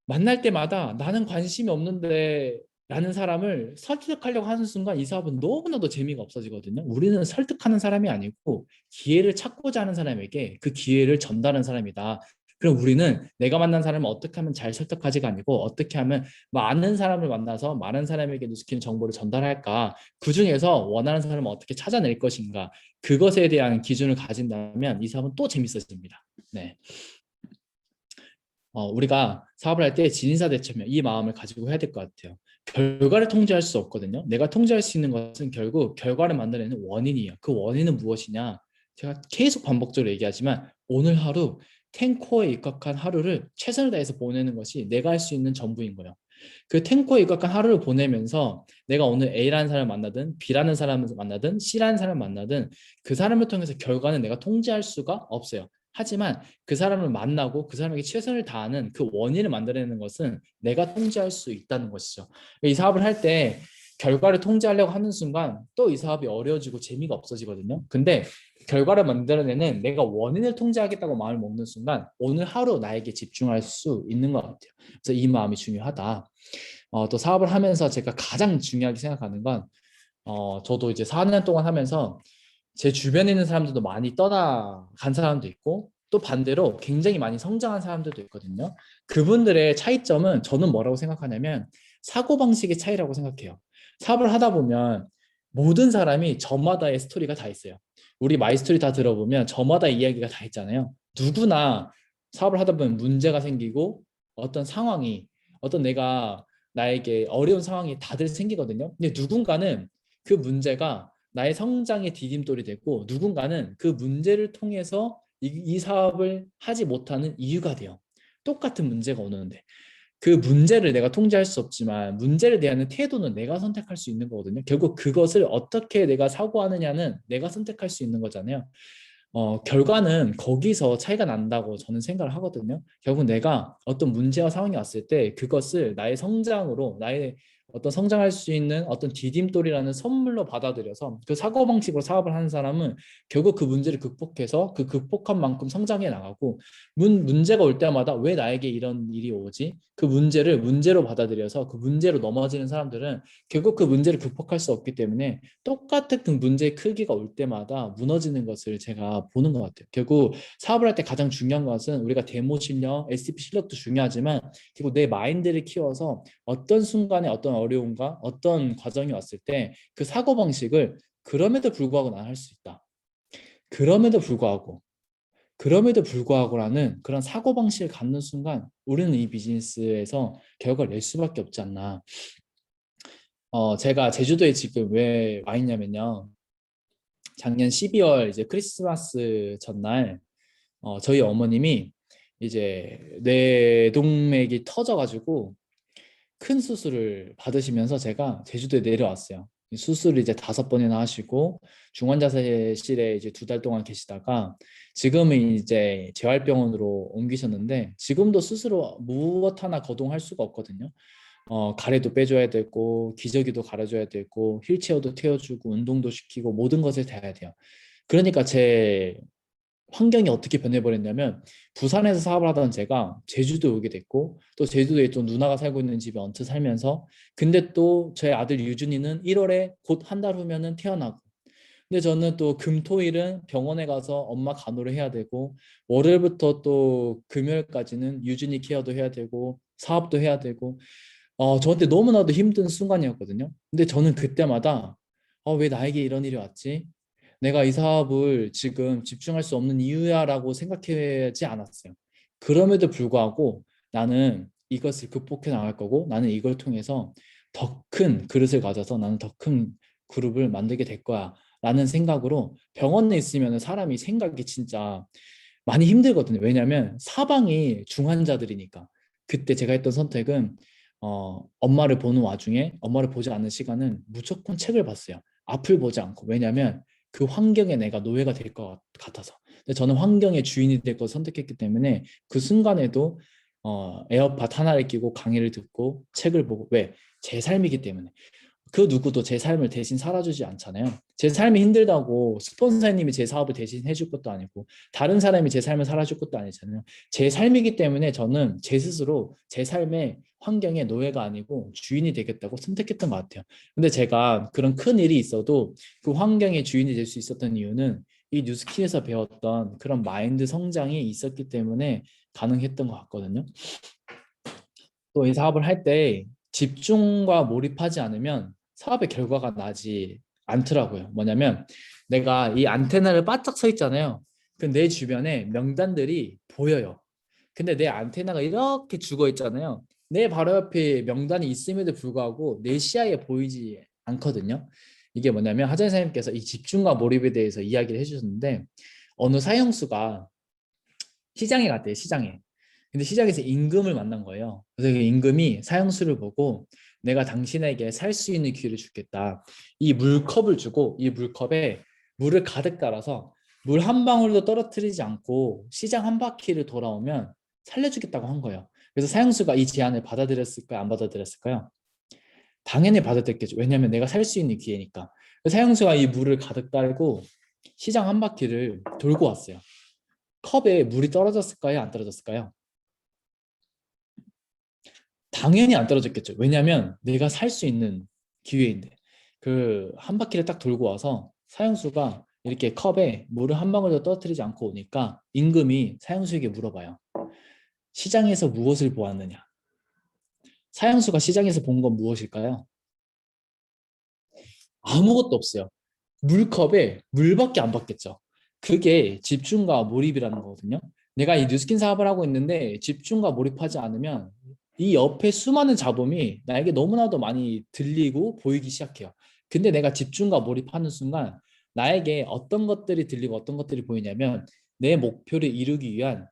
Speaker 1: 만날 때마다 나는 관심이 없는데 라는 사람을 설득하려고 하는 순간 이 사업은 너무나도 재미가 없어지거든요. 우리는 설득하는 사람이 아니고 기회를 찾고자 하는 사람에게 그 기회를 전달하는 사람이다. 그럼 우리는 내가 만난 사람을 어떻게 하면 잘 설득하지가 아니고 어떻게 하면 많은 사람을 만나서 많은 사람에게 뉴스킨 정보를 전달할까? 그중에서 원하는 사람을 어떻게 찾아낼 것인가? 그것에 대한 기준을 가진다면 이 사업은 또 재밌어집니다. 네. 우리가 사업을 할 때 진인사 대처면 이 마음을 가지고 해야 될 것 같아요. 결과를 통제할 수 없거든요. 내가 통제할 수 있는 것은 결국 결과를 만들어내는 원인이에요. 그 원인은 무엇이냐? 제가 계속 반복적으로 얘기하지만 오늘 하루 탱커에 입각한 하루를 최선을 다해서 보내는 것이 내가 할 수 있는 전부인 거예요. 그 탱커에 입각한 하루를 보내면서 내가 오늘 A라는 사람을 만나든 B라는 사람을 만나든 C라는 사람을 만나든 그 사람을 통해서 결과는 내가 통제할 수가 없어요. 하지만 그 사람을 만나고 그 사람에게 최선을 다하는 그 원인을 만들어내는 것은 내가 통제할 수 있다는 것이죠. 이 사업을 할 때 결과를 통제하려고 하는 순간 또 이 사업이 어려워지고 재미가 없어지거든요. 근데 결과를 만들어내는 내가 원인을 통제하겠다고 마음을 먹는 순간 오늘 하루 나에게 집중할 수 있는 것 같아요. 그래서 이 마음이 중요하다. 또 사업을 하면서 제가 가장 중요하게 생각하는 건 저도 이제 4년 동안 하면서 제 주변에 있는 사람들도 많이 떠나간 사람도 있고 또 반대로 굉장히 많이 성장한 사람들도 있거든요. 그분들의 차이점은 저는 뭐라고 생각하냐면 사고방식의 차이라고 생각해요. 사업을 하다 보면 모든 사람이 저마다의 스토리가 다 있어요. 우리 마이스토리 다 들어보면 저마다 이야기가 다 있잖아요. 누구나 사업을 하다 보면 문제가 생기고 어떤 상황이 어떤 내가 나에게 어려운 상황이 다들 생기거든요. 근데 누군가는 그 문제가 나의 성장의 디딤돌이 됐고 누군가는 그 문제를 통해서 이 사업을 하지 못하는 이유가 돼요. 똑같은 문제가 오는데 그 문제를 내가 통제할 수 없지만 문제를 대하는 태도는 내가 선택할 수 있는 거거든요. 결국 그것을 어떻게 내가 사고하느냐는 내가 선택할 수 있는 거잖아요. 결과는 거기서 차이가 난다고 저는 생각을 하거든요. 결국 내가 어떤 문제와 상황이 왔을 때 그것을 나의 성장으로, 나의 어떤 성장할 수 있는 어떤 디딤돌이라는 선물로 받아들여서 그 사고방식으로 사업을 하는 사람은 결국 그 문제를 극복해서 그 극복한 만큼 성장해 나가고 문제가 올 때마다 왜 나에게 이런 일이 오지? 그 문제를 문제로 받아들여서 그 문제로 넘어지는 사람들은 결국 그 문제를 극복할 수 없기 때문에 똑같은 그 문제의 크기가 올 때마다 무너지는 것을 제가 보는 것 같아요. 결국 사업을 할 때 가장 중요한 것은 우리가 데모 실력, STP 실력도 중요하지만 결국 내 마인드를 키워서 어떤 순간에 어떤 어려움과 어떤 과정이 왔을 때 그 사고방식을 그럼에도 불구하고 난 할 수 있다. 그럼에도 불구하고 그럼에도 불구하고라는 그런 사고방식을 갖는 순간 우리는 이 비즈니스에서 결과를 낼 수밖에 없지 않나. 제가 제주도에 지금 왜 와 있냐면요. 작년 12월 이제 크리스마스 전날 저희 어머님이 이제 뇌동맥이 터져가지고 큰 수술을 받으시면서 제가 제주도에 내려왔어요. 수술을 이제 5번이나 하시고 중환자실에 이제 2달 동안 계시다가 지금은 이제 재활병원으로 옮기셨는데 지금도 스스로 무엇 하나 거동할 수가 없거든요. 가래도 빼줘야 되고 기저귀도 갈아줘야 되고 휠체어도 태워주고 운동도 시키고 모든 것을 다 해야 돼요. 그러니까 제 환경이 어떻게 변해버렸냐면 부산에서 사업을 하던 제가 제주도에 오게 됐고 또 제주도에 또 누나가 살고 있는 집에 얹혀 살면서 근데 또 제 아들 유준이는 1월에 곧 한 달 후면은 태어나고 근데 저는 또 금토일은 병원에 가서 엄마 간호를 해야 되고 월요일부터 또 금요일까지는 유준이 케어도 해야 되고 사업도 해야 되고 저한테 너무나도 힘든 순간이었거든요. 근데 저는 그때마다 왜 나에게 이런 일이 왔지? 내가 이 사업을 지금 집중할 수 없는 이유야라고 생각하지 않았어요. 그럼에도 불구하고 나는 이것을 극복해 나갈 거고 나는 이걸 통해서 더 큰 그릇을 가져서 나는 더 큰 그룹을 만들게 될 거야 라는 생각으로 병원에 있으면 사람이 생각이 진짜 많이 힘들거든요. 왜냐하면 사방이 중환자들이니까. 그때 제가 했던 선택은 엄마를 보는 와중에 엄마를 보지 않는 시간은 무조건 책을 봤어요. 앞을 보지 않고. 왜냐하면 그 환경에 내가 노예가 될 것 같아서. 근데 저는 환경의 주인이 될 것을 선택했기 때문에 그 순간에도 에어팟 하나를 끼고 강의를 듣고 책을 보고 왜? 제 삶이기 때문에. 그 누구도 제 삶을 대신 살아주지 않잖아요. 제 삶이 힘들다고 스폰서님이 제 사업을 대신 해줄 것도 아니고 다른 사람이 제 삶을 살아줄 것도 아니잖아요. 제 삶이기 때문에 저는 제 스스로 제 삶의 환경의 노예가 아니고 주인이 되겠다고 선택했던 것 같아요. 근데 제가 그런 큰 일이 있어도 그 환경의 주인이 될 수 있었던 이유는 이 뉴스킨에서 배웠던 그런 마인드 성장이 있었기 때문에 가능했던 것 같거든요. 또 이 사업을 할 때 집중과 몰입하지 않으면 사업의 결과가 나지 않더라고요. 뭐냐면 내가 이 안테나를 바짝 서 있잖아요. 그 내 주변에 명단들이 보여요. 근데 내 안테나가 이렇게 죽어 있잖아요. 내 바로 옆에 명단이 있음에도 불구하고 내 시야에 보이지 않거든요. 이게 뭐냐면 하재 선생님께서 이 집중과 몰입에 대해서 이야기를 해주셨는데 어느 사형수가 시장에 갔대요. 시장에. 근데 시장에서 임금을 만난 거예요. 그래서 그 임금이 사형수를 보고 내가 당신에게 살 수 있는 기회를 주겠다. 이 물컵을 주고 이 물컵에 물을 가득 따라서 물 한 방울도 떨어뜨리지 않고 시장 한 바퀴를 돌아오면 살려주겠다고 한 거예요. 그래서 사형수가 이 제안을 받아들였을까요? 안 받아들였을까요? 당연히 받아들였겠죠. 왜냐하면 내가 살 수 있는 기회니까. 그래서 사형수가 이 물을 가득 따르고 시장 한 바퀴를 돌고 왔어요. 컵에 물이 떨어졌을까요? 안 떨어졌을까요? 당연히 안 떨어졌겠죠. 왜냐하면 내가 살 수 있는 기회인데 그 한 바퀴를 딱 돌고 와서 사형수가 이렇게 컵에 물을 한 방울도 떨어뜨리지 않고 오니까 임금이 사형수에게 물어봐요. 시장에서 무엇을 보았느냐? 사형수가 시장에서 본 건 무엇일까요? 아무것도 없어요. 물컵에 물밖에 안 받겠죠. 그게 집중과 몰입이라는 거거든요. 내가 이 뉴스킨 사업을 하고 있는데 집중과 몰입하지 않으면 이 옆에 수많은 잡음이 나에게 너무나도 많이 들리고 보이기 시작해요. 근데 내가 집중과 몰입하는 순간 나에게 어떤 것들이 들리고 어떤 것들이 보이냐면 내 목표를 이루기 위한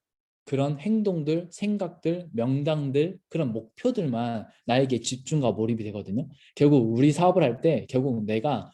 Speaker 1: 그런 행동들, 생각들, 명당들, 그런 목표들만 나에게 집중과 몰입이 되거든요. 결국 우리 사업을 할 때 결국 내가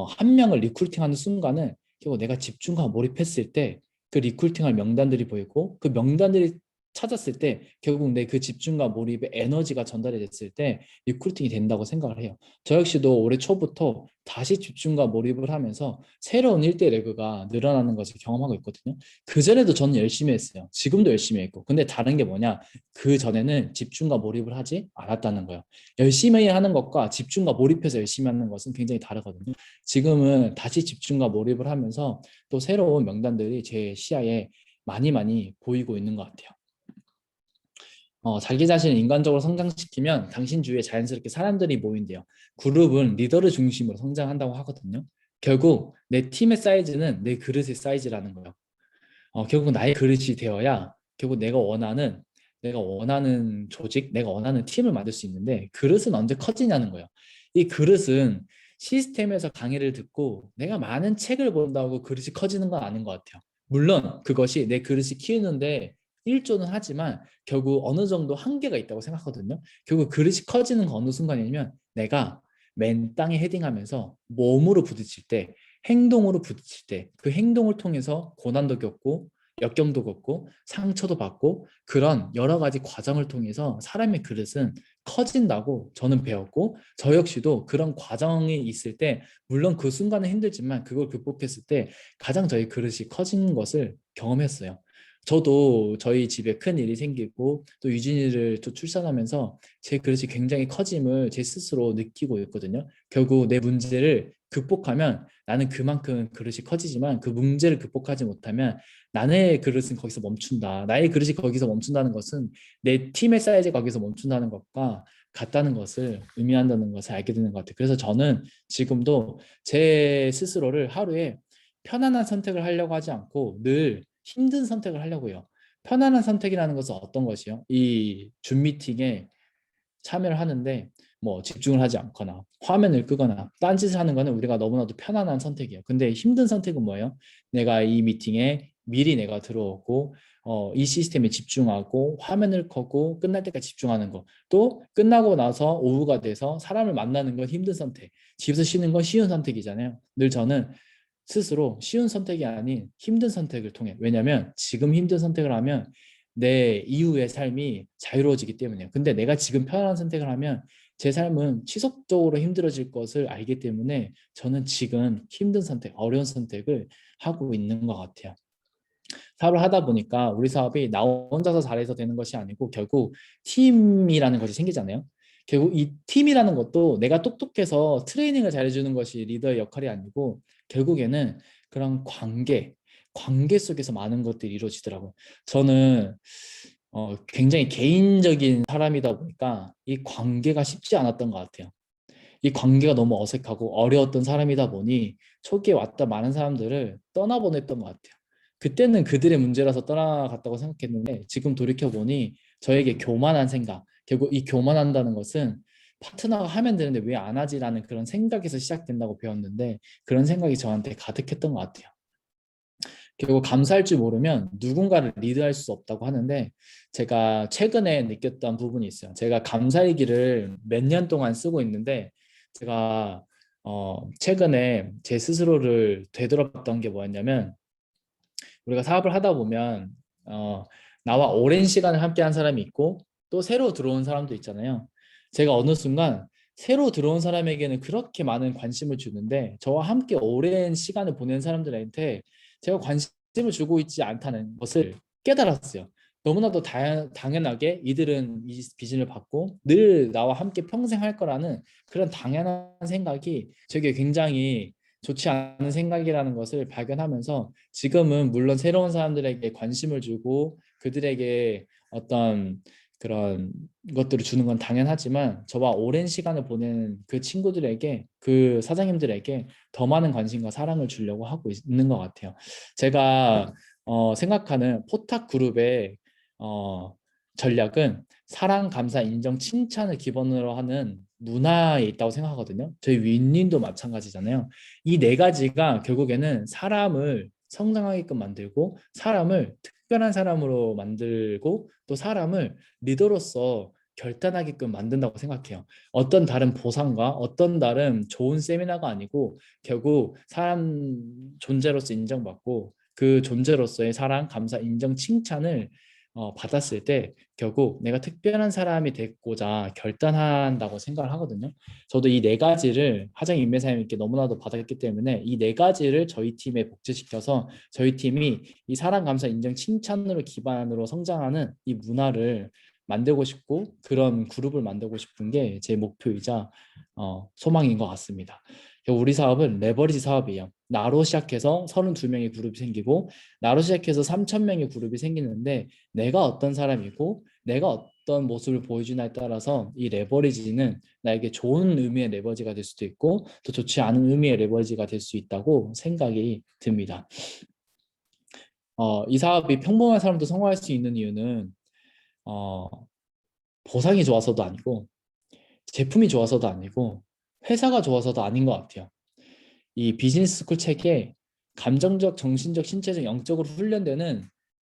Speaker 1: 한 명을 리크루팅하는 순간은 결국 내가 집중과 몰입했을 때 그 리크루팅할 명단들이 보이고 그 명단들이 찾았을 때 결국 내 그 집중과 몰입의 에너지가 전달이 됐을 때 리크루팅이 된다고 생각을 해요. 저 역시도 올해 초부터 다시 집중과 몰입을 하면서 새로운 일대 레그가 늘어나는 것을 경험하고 있거든요. 그전에도 저는 열심히 했어요. 지금도 열심히 했고. 근데 다른 게 뭐냐? 그 전에는 집중과 몰입을 하지 않았다는 거예요. 열심히 하는 것과 집중과 몰입해서 열심히 하는 것은 굉장히 다르거든요. 지금은 다시 집중과 몰입을 하면서 또 새로운 명단들이 제 시야에 많이 많이 보이고 있는 것 같아요. 자기 자신을 인간적으로 성장시키면 당신 주위에 자연스럽게 사람들이 모인대요. 그룹은 리더를 중심으로 성장한다고 하거든요. 결국 내 팀의 사이즈는 내 그릇의 사이즈라는 거예요. 결국 나의 그릇이 되어야 결국 내가 원하는 조직, 내가 원하는 팀을 만들 수 있는데 그릇은 언제 커지냐는 거예요. 이 그릇은 시스템에서 강의를 듣고 내가 많은 책을 본다고 그릇이 커지는 건 아닌 것 같아요. 물론 그것이 내 그릇이 키우는데 일조는 하지만 결국 어느 정도 한계가 있다고 생각하거든요. 결국 그릇이 커지는 건 어느 순간이냐면 내가 맨 땅에 헤딩하면서 몸으로 부딪힐 때 행동으로 부딪힐 때 그 행동을 통해서 고난도 겪고 역경도 겪고 상처도 받고 그런 여러 가지 과정을 통해서 사람의 그릇은 커진다고 저는 배웠고 저 역시도 그런 과정이 있을 때 물론 그 순간은 힘들지만 그걸 극복했을 때 가장 저희 그릇이 커진 것을 경험했어요. 저도 저희 집에 큰 일이 생기고 또 유진이를 또 출산하면서 제 그릇이 굉장히 커짐을 제 스스로 느끼고 있거든요. 결국 내 문제를 극복하면 나는 그만큼 그릇이 커지지만 그 문제를 극복하지 못하면 나의 그릇은 거기서 멈춘다. 나의 그릇이 거기서 멈춘다는 것은 내 팀의 사이즈가 거기서 멈춘다는 것과 같다는 것을 의미한다는 것을 알게 되는 것 같아요. 그래서 저는 지금도 제 스스로를 하루에 편안한 선택을 하려고 하지 않고 늘 힘든 선택을 하려고 해요. 편안한 선택이라는 것은 어떤 것이요? 이 줌 미팅에 참여를 하는데 뭐 집중을 하지 않거나 화면을 끄거나 딴짓을 하는 거는 우리가 너무나도 편안한 선택이에요. 근데 힘든 선택은 뭐예요? 내가 이 미팅에 미리 내가 들어오고 이 시스템에 집중하고 화면을 켜고 끝날 때까지 집중하는 거. 또 끝나고 나서 오후가 돼서 사람을 만나는 건 힘든 선택. 집에서 쉬는 건 쉬운 선택이잖아요. 늘 저는 스스로 쉬운 선택이 아닌 힘든 선택을 통해 왜냐하면 지금 힘든 선택을 하면 내 이후의 삶이 자유로워지기 때문이에요. 근데 내가 지금 편안한 선택을 하면 제 삶은 지속적으로 힘들어질 것을 알기 때문에 저는 지금 힘든 선택, 어려운 선택을 하고 있는 것 같아요. 사업을 하다 보니까 우리 사업이 나 혼자서 잘해서 되는 것이 아니고 결국 팀이라는 것이 생기잖아요. 결국 이 팀이라는 것도 내가 똑똑해서 트레이닝을 잘해주는 것이 리더의 역할이 아니고 결국에는 그런 관계 속에서 많은 것들이 이루어지더라고요. 저는 굉장히 개인적인 사람이다 보니까 이 관계가 쉽지 않았던 것 같아요. 이 관계가 너무 어색하고 어려웠던 사람이다 보니 초기에 왔던 많은 사람들을 떠나보냈던 것 같아요. 그때는 그들의 문제라서 떠나갔다고 생각했는데 지금 돌이켜보니 저에게 교만한 생각, 결국 이 교만한다는 것은 파트너가 하면 되는데 왜 안 하지라는 그런 생각에서 시작된다고 배웠는데 그런 생각이 저한테 가득했던 것 같아요. 결국 감사할 줄 모르면 누군가를 리드할 수 없다고 하는데 제가 최근에 느꼈던 부분이 있어요. 제가 감사일기를 몇 년 동안 쓰고 있는데 제가 최근에 제 스스로를 되돌아봤던 게 뭐였냐면 우리가 사업을 하다 보면 나와 오랜 시간을 함께 한 사람이 있고 또 새로 들어온 사람도 있잖아요. 제가 어느 순간 새로 들어온 사람에게는 그렇게 많은 관심을 주는데 저와 함께 오랜 시간을 보낸 사람들한테 제가 관심을 주고 있지 않다는 것을 깨달았어요. 너무나도 당연하게 이들은 이 비전을 받고 늘 나와 함께 평생 할 거라는 그런 당연한 생각이 저게 굉장히 좋지 않은 생각이라는 것을 발견하면서 지금은 물론 새로운 사람들에게 관심을 주고 그들에게 어떤 그런 것들을 주는 건 당연하지만 저와 오랜 시간을 보내는 그 친구들에게 그 사장님들에게 더 많은 관심과 사랑을 주려고 하고 있는 것 같아요. 제가 생각하는 포탁 그룹의 어, 전략은 사랑, 감사, 인정, 칭찬을 기본으로 하는 문화에 있다고 생각하거든요. 저희 윈윈도 마찬가지잖아요. 이 네 가지가 결국에는 사람을 성장하게끔 만들고 사람을 특별한 사람으로 만들고 또 사람을 리더로서 결단하게끔 만든다고 생각해요. 어떤 다른 보상과 어떤 다른 좋은 세미나가 아니고 결국 사람 존재로서 인정받고 그 존재로서의 사랑, 감사, 인정, 칭찬을 받았을 때 결국 내가 특별한 사람이 되고자 결단한다고 생각을 하거든요. 저도 이 네 가지를 하정 인매사님께 너무나도 받았기 때문에 이 네 가지를 저희 팀에 복제시켜서 저희 팀이 이 사랑, 감사, 인정, 칭찬으로 기반으로 성장하는 이 문화를 만들고 싶고 그런 그룹을 만들고 싶은 게 제 목표이자 소망인 것 같습니다. 우리 사업은 레버리지 사업이에요. 나로 시작해서 32명의 그룹이 생기고 나로 시작해서 3,000명의 그룹이 생기는데 내가 어떤 사람이고 내가 어떤 모습을 보여주냐에 따라서 이 레버리지는 나에게 좋은 의미의 레버리지가 될 수도 있고 또 좋지 않은 의미의 레버리지가 될 수 있다고 생각이 듭니다. 이 사업이 평범한 사람도 성공할 수 있는 이유는 어, 보상이 좋아서도 아니고 제품이 좋아서도 아니고 회사가 좋아서도 아닌 것 같아요. 이 비즈니스 스쿨 책에 감정적, 정신적, 신체적, 영적으로 훈련되는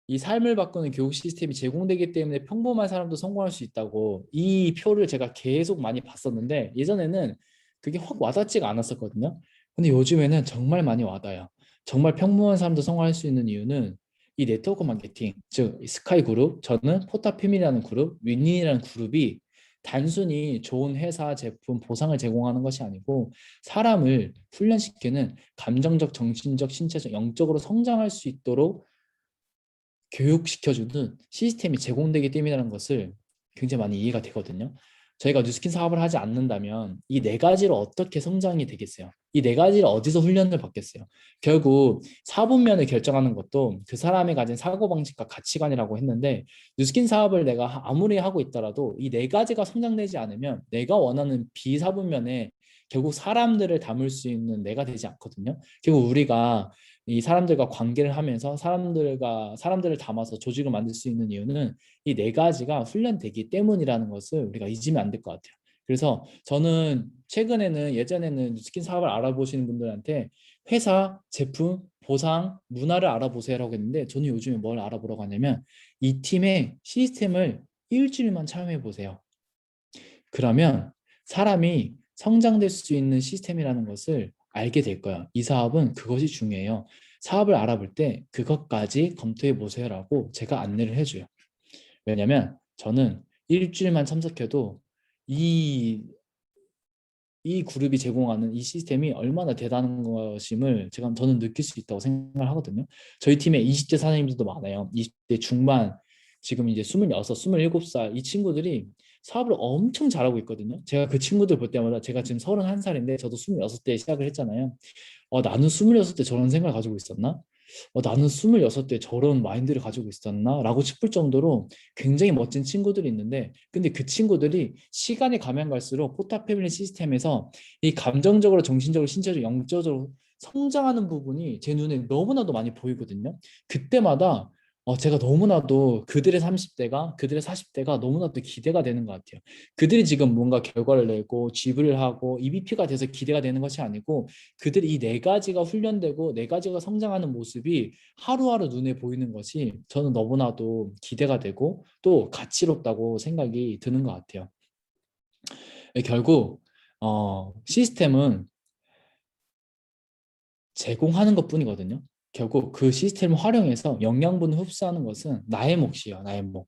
Speaker 1: 이 삶을 바꾸는 교육 시스템이 제공되기 때문에 평범한 사람도 성공할 수 있다고 이 표를 제가 계속 많이 봤었는데 예전에는 그게 확 와닿지가 않았었거든요. 근데 요즘에는 정말 많이 와닿아요. 정말 평범한 사람도 성공할 수 있는 이유는 이 네트워크 마케팅, 즉 스카이 그룹, 저는 포타피미라는 그룹, 윈윈이라는 그룹이 단순히 좋은 회사, 제품, 보상을 제공하는 것이 아니고 사람을 훈련시키는 감정적, 정신적, 신체적, 영적으로 성장할 수 있도록 교육시켜주는 시스템이 제공되기 때문이라는 것을 굉장히 많이 이해가 되거든요. 저희가 뉴스킨 사업을 하지 않는다면 이 네 가지로 어떻게 성장이 되겠어요? 이 네 가지를 어디서 훈련을 받겠어요? 결국 사분면을 결정하는 것도 그 사람이 가진 사고방식과 가치관이라고 했는데 뉴스킨 사업을 내가 아무리 하고 있더라도 이 네 가지가 성장되지 않으면 내가 원하는 비사분면에 결국 사람들을 담을 수 있는 내가 되지 않거든요. 결국 우리가 이 사람들과 관계를 하면서 사람들을 담아서 조직을 만들 수 있는 이유는 이 네 가지가 훈련되기 때문이라는 것을 우리가 잊으면 안 될 것 같아요. 그래서 저는 최근에는 예전에는 스킨 사업을 알아보시는 분들한테 회사, 제품, 보상, 문화를 알아보세요라고 했는데 저는 요즘에 뭘 알아보라고 하냐면 이 팀의 시스템을 일주일만 체험해 보세요. 그러면 사람이 성장될 수 있는 시스템이라는 것을 알게 될 거예요. 이 사업은 그것이 중요해요. 사업을 알아볼 때 그것까지 검토해 보세요라고 제가 안내를 해줘요. 왜냐면 저는 일주일만 참석해도 이, 이 그룹이 제공하는 이 시스템이 얼마나 대단한 것임을 저는 느낄 수 있다고 생각을 하거든요. 저희 팀에 20대 사장님들도 많아요. 20대 중반, 지금 이제 26, 27살 이 친구들이 사업을 엄청 잘하고 있거든요. 제가 그 친구들 볼 때마다 제가 지금 31살인데 저도 26대에 시작을 했잖아요. 나는 26대 저런 생각을 가지고 있었나? 나는 26대 저런 마인드를 가지고 있었나? 라고 싶을 정도로 굉장히 멋진 친구들이 있는데 근데 그 친구들이 시간이 가면 갈수록 포타 패밀리 시스템에서 이 감정적으로, 정신적으로, 신체적으로, 영적으로 성장하는 부분이 제 눈에 너무나도 많이 보이거든요. 그때마다 제가 너무나도 그들의 30대가 그들의 40대가 너무나도 기대가 되는 것 같아요. 그들이 지금 뭔가 결과를 내고 GV를 하고 EVP가 돼서 기대가 되는 것이 아니고 그들이 이 네 가지가 훈련되고 네 가지가 성장하는 모습이 하루하루 눈에 보이는 것이 저는 너무나도 기대가 되고 또 가치롭다고 생각이 드는 것 같아요. 결국 시스템은 제공하는 것뿐이거든요. 결국 그 시스템을 활용해서 영양분을 흡수하는 것은 나의 몫이에요. 나의 몫.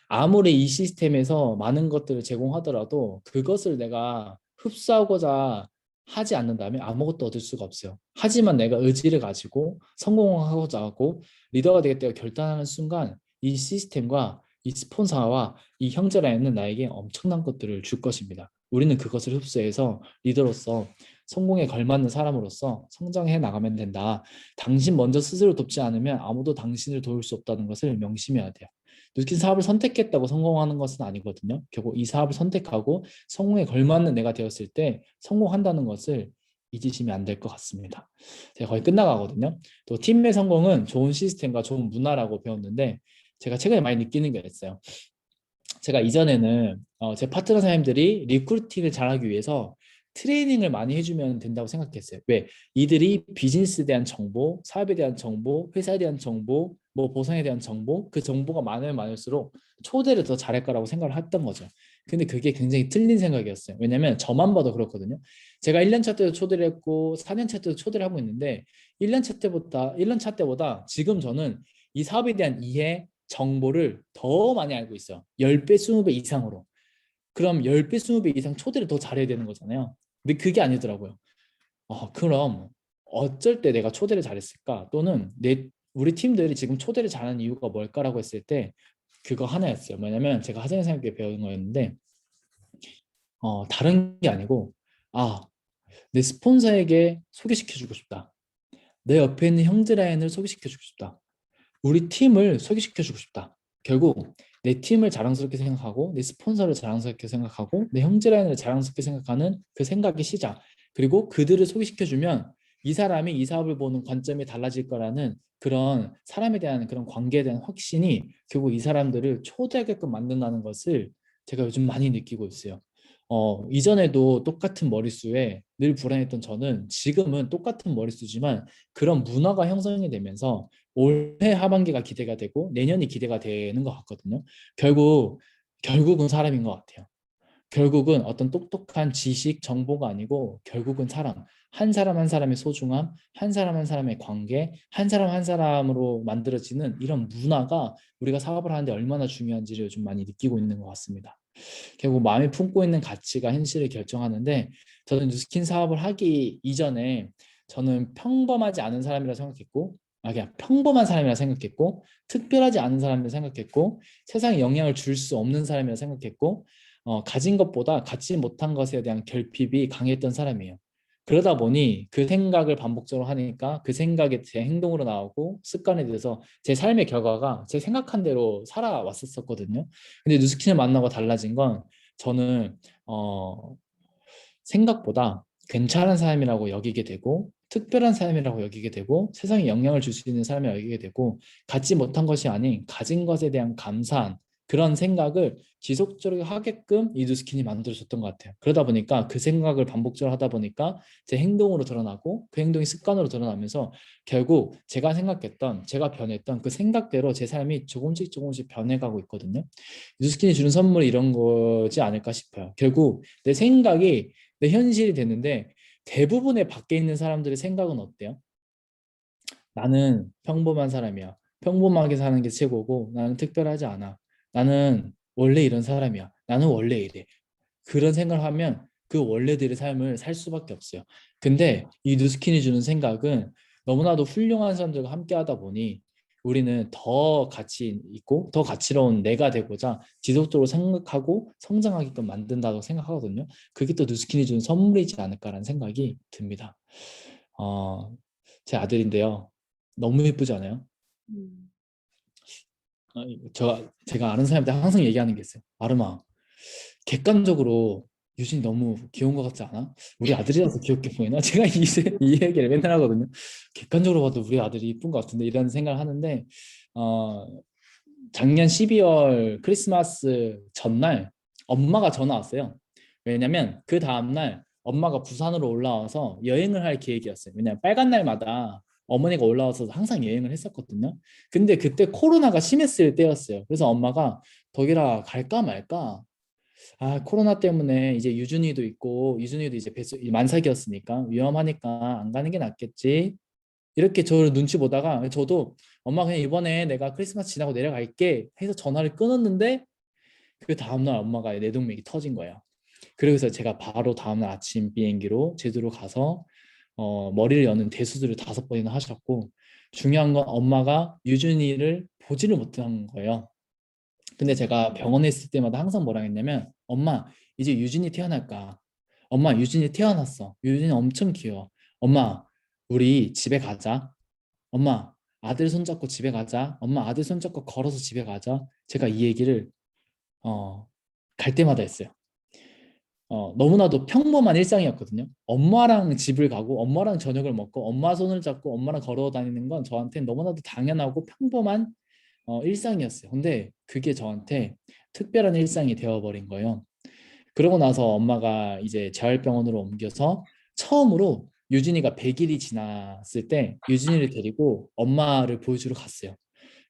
Speaker 1: 아무리 이 시스템에서 많은 것들을 제공하더라도 그것을 내가 흡수하고자 하지 않는다면 아무것도 얻을 수가 없어요. 하지만 내가 의지를 가지고 성공하고자 하고 리더가 되겠다고 결단하는 순간 이 시스템과 이 스폰서와 이 형제라인은 나에게 엄청난 것들을 줄 것입니다. 우리는 그것을 흡수해서 리더로서 성공에 걸맞는 사람으로서 성장해 나가면 된다. 당신 먼저 스스로 돕지 않으면 아무도 당신을 도울 수 없다는 것을 명심해야 돼요. 누스킨 사업을 선택했다고 성공하는 것은 아니거든요. 결국 이 사업을 선택하고 성공에 걸맞는 내가 되었을 때 성공한다는 것을 잊으시면 안 될 것 같습니다. 제가 거의 끝나가거든요. 또 팀의 성공은 좋은 시스템과 좋은 문화라고 배웠는데 제가 최근에 많이 느끼는 게 있어요. 제가 이전에는 제 파트너 사장님들이 리크루팅을 잘하기 위해서 트레이닝을 많이 해주면 된다고 생각했어요. 왜? 이들이 비즈니스에 대한 정보, 사업에 대한 정보, 회사에 대한 정보, 뭐 보상에 대한 정보, 그 정보가 많으면 많을수록 초대를 더 잘할 거라고 생각을 했던 거죠. 근데 그게 굉장히 틀린 생각이었어요. 왜냐면 저만 봐도 그렇거든요. 제가 1년 차 때도 초대를 했고 4년 차 때도 초대를 하고 있는데 1년 차 때보다 지금 저는 이 사업에 대한 이해, 정보를 더 많이 알고 있어요. 10배, 20배 이상으로. 그럼 10배, 20배 이상 초대를 더 잘해야 되는 거잖아요. 근데 그게 아니더라고요. 그럼 어쩔 때 내가 초대를 잘했을까? 또는 우리 팀들이 지금 초대를 잘하는 이유가 뭘까라고 했을 때 그거 하나였어요. 뭐냐면 제가 하재영 선생님께 배운 거였는데 다른 게 아니고 내 스폰서에게 소개시켜주고 싶다. 내 옆에 있는 형제라인을 소개시켜주고 싶다. 우리 팀을 소개시켜주고 싶다. 결국 내 팀을 자랑스럽게 생각하고 내 스폰서를 자랑스럽게 생각하고 내 형제라인을 자랑스럽게 생각하는 그 생각의 시작. 그리고 그들을 소개시켜주면 이 사람이 이 사업을 보는 관점이 달라질 거라는 그런 사람에 대한 그런 관계에 대한 확신이 결국 이 사람들을 초대하게끔 만든다는 것을 제가 요즘 많이 느끼고 있어요. 이전에도 똑같은 머릿수에 늘 불안했던 저는 지금은 똑같은 머릿수지만 그런 문화가 형성이 되면서 올해 하반기가 기대가 되고 내년이 기대가 되는 것 같거든요. 결국은 사람인 것 같아요. 결국은 어떤 똑똑한 지식, 정보가 아니고 결국은 사람, 한 사람 한 사람의 소중함, 한 사람 한 사람의 관계, 한 사람 한 사람으로 만들어지는 이런 문화가 우리가 사업을 하는데 얼마나 중요한지를 요즘 많이 느끼고 있는 것 같습니다. 결국 마음에 품고 있는 가치가 현실을 결정하는데 저는 뉴스킨 사업을 하기 이전에 저는 평범하지 않은 사람이라 생각했고 그냥 평범한 사람이라 생각했고 특별하지 않은 사람이라 생각했고 세상에 영향을 줄 수 없는 사람이라 생각했고 가진 것보다 갖지 못한 것에 대한 결핍이 강했던 사람이에요. 그러다 보니 그 생각을 반복적으로 하니까 그 생각이 제 행동으로 나오고 습관이 돼서 제 삶의 결과가 제 생각한 대로 살아왔었거든요. 근데 뉴스킨을 만나고 달라진 건 저는 생각보다 괜찮은 사람이라고 여기게 되고 특별한 사람이라고 여기게 되고 세상에 영향을 줄 수 있는 사람이라고 여기게 되고 갖지 못한 것이 아닌 가진 것에 대한 감사한 그런 생각을 지속적으로 하게끔 이 뉴스킨이 만들어줬던 것 같아요. 그러다 보니까 그 생각을 반복적으로 하다 보니까 제 행동으로 드러나고 그 행동이 습관으로 드러나면서 결국 제가 생각했던 제가 변했던 그 생각대로 제 삶이 조금씩 조금씩 변해가고 있거든요. 뉴스킨이 주는 선물이 이런 거지 않을까 싶어요. 결국 내 생각이 내 현실이 되는데 대부분의 밖에 있는 사람들의 생각은 어때요? 나는 평범한 사람이야. 평범하게 사는 게 최고고 나는 특별하지 않아. 나는 원래 이런 사람이야. 나는 원래 이래. 그런 생각을 하면 그 원래들의 삶을 살 수밖에 없어요. 근데 이 뉴스킨이 주는 생각은 너무나도 훌륭한 사람들과 함께 하다 보니 우리는 더 가치 있고 더 가치로운 내가 되고자 지속적으로 생각하고 성장하게끔 만든다고 생각하거든요. 그게 또 뉴스킨이 주는 선물이지 않을까라는 생각이 듭니다. 어, 제 아들인데요. 너무 예쁘지 않아요?
Speaker 2: 음.
Speaker 1: 제가 아는 사람한테 항상 얘기하는 게 있어요. 아름아, 객관적으로 유진이 너무 귀여운 것 같지 않아? 우리 아들이라서 귀엽게 보이나? 제가 이 얘기를 맨날 하거든요. 객관적으로 봐도 우리 아들이 이쁜 것 같은데 이런 생각을 하는데 어, 작년 12월 크리스마스 전날 엄마가 전화 왔어요. 왜냐면 그 다음날 엄마가 부산으로 올라와서 여행을 할 계획이었어요. 왜냐면 빨간 날마다 어머니가 올라와서 항상 여행을 했었거든요. 근데 그때 코로나가 심했을 때였어요. 그래서 엄마가 덕이라 갈까 말까? 아, 코로나 때문에 이제 유준이도 있고 유준이도 이제 만삭이었으니까 위험하니까 안 가는 게 낫겠지. 이렇게 저를 눈치 보다가 저도 엄마 그냥 이번에 내가 크리스마스 지나고 내려갈게 해서 전화를 끊었는데 그 다음날 엄마가 내동맥이 터진 거예요. 그래서 제가 바로 다음날 아침 비행기로 제주로 가서 머리를 여는 대수술을 5번이나 하셨고 중요한 건 엄마가 유준이를 보지를 못한 거예요. 근데 제가 병원에 있을 때마다 항상 뭐라 했냐면 엄마 이제 유진이 태어날까? 엄마 유진이 태어났어. 유진이 엄청 귀여워. 엄마 우리 집에 가자. 엄마 아들 손잡고 집에 가자. 엄마 아들 손잡고 걸어서 집에 가자. 제가 이 얘기를 어, 갈 때마다 했어요. 너무나도 평범한 일상이었거든요. 엄마랑 집을 가고 엄마랑 저녁을 먹고 엄마 손을 잡고 엄마랑 걸어 다니는 건 저한테는 너무나도 당연하고 평범한 일상이었어요. 근데 그게 저한테 특별한 일상이 되어버린 거예요. 그러고 나서 엄마가 이제 재활병원으로 옮겨서 처음으로 유진이가 100일이 지났을 때 유진이를 데리고 엄마를 보여주러 갔어요.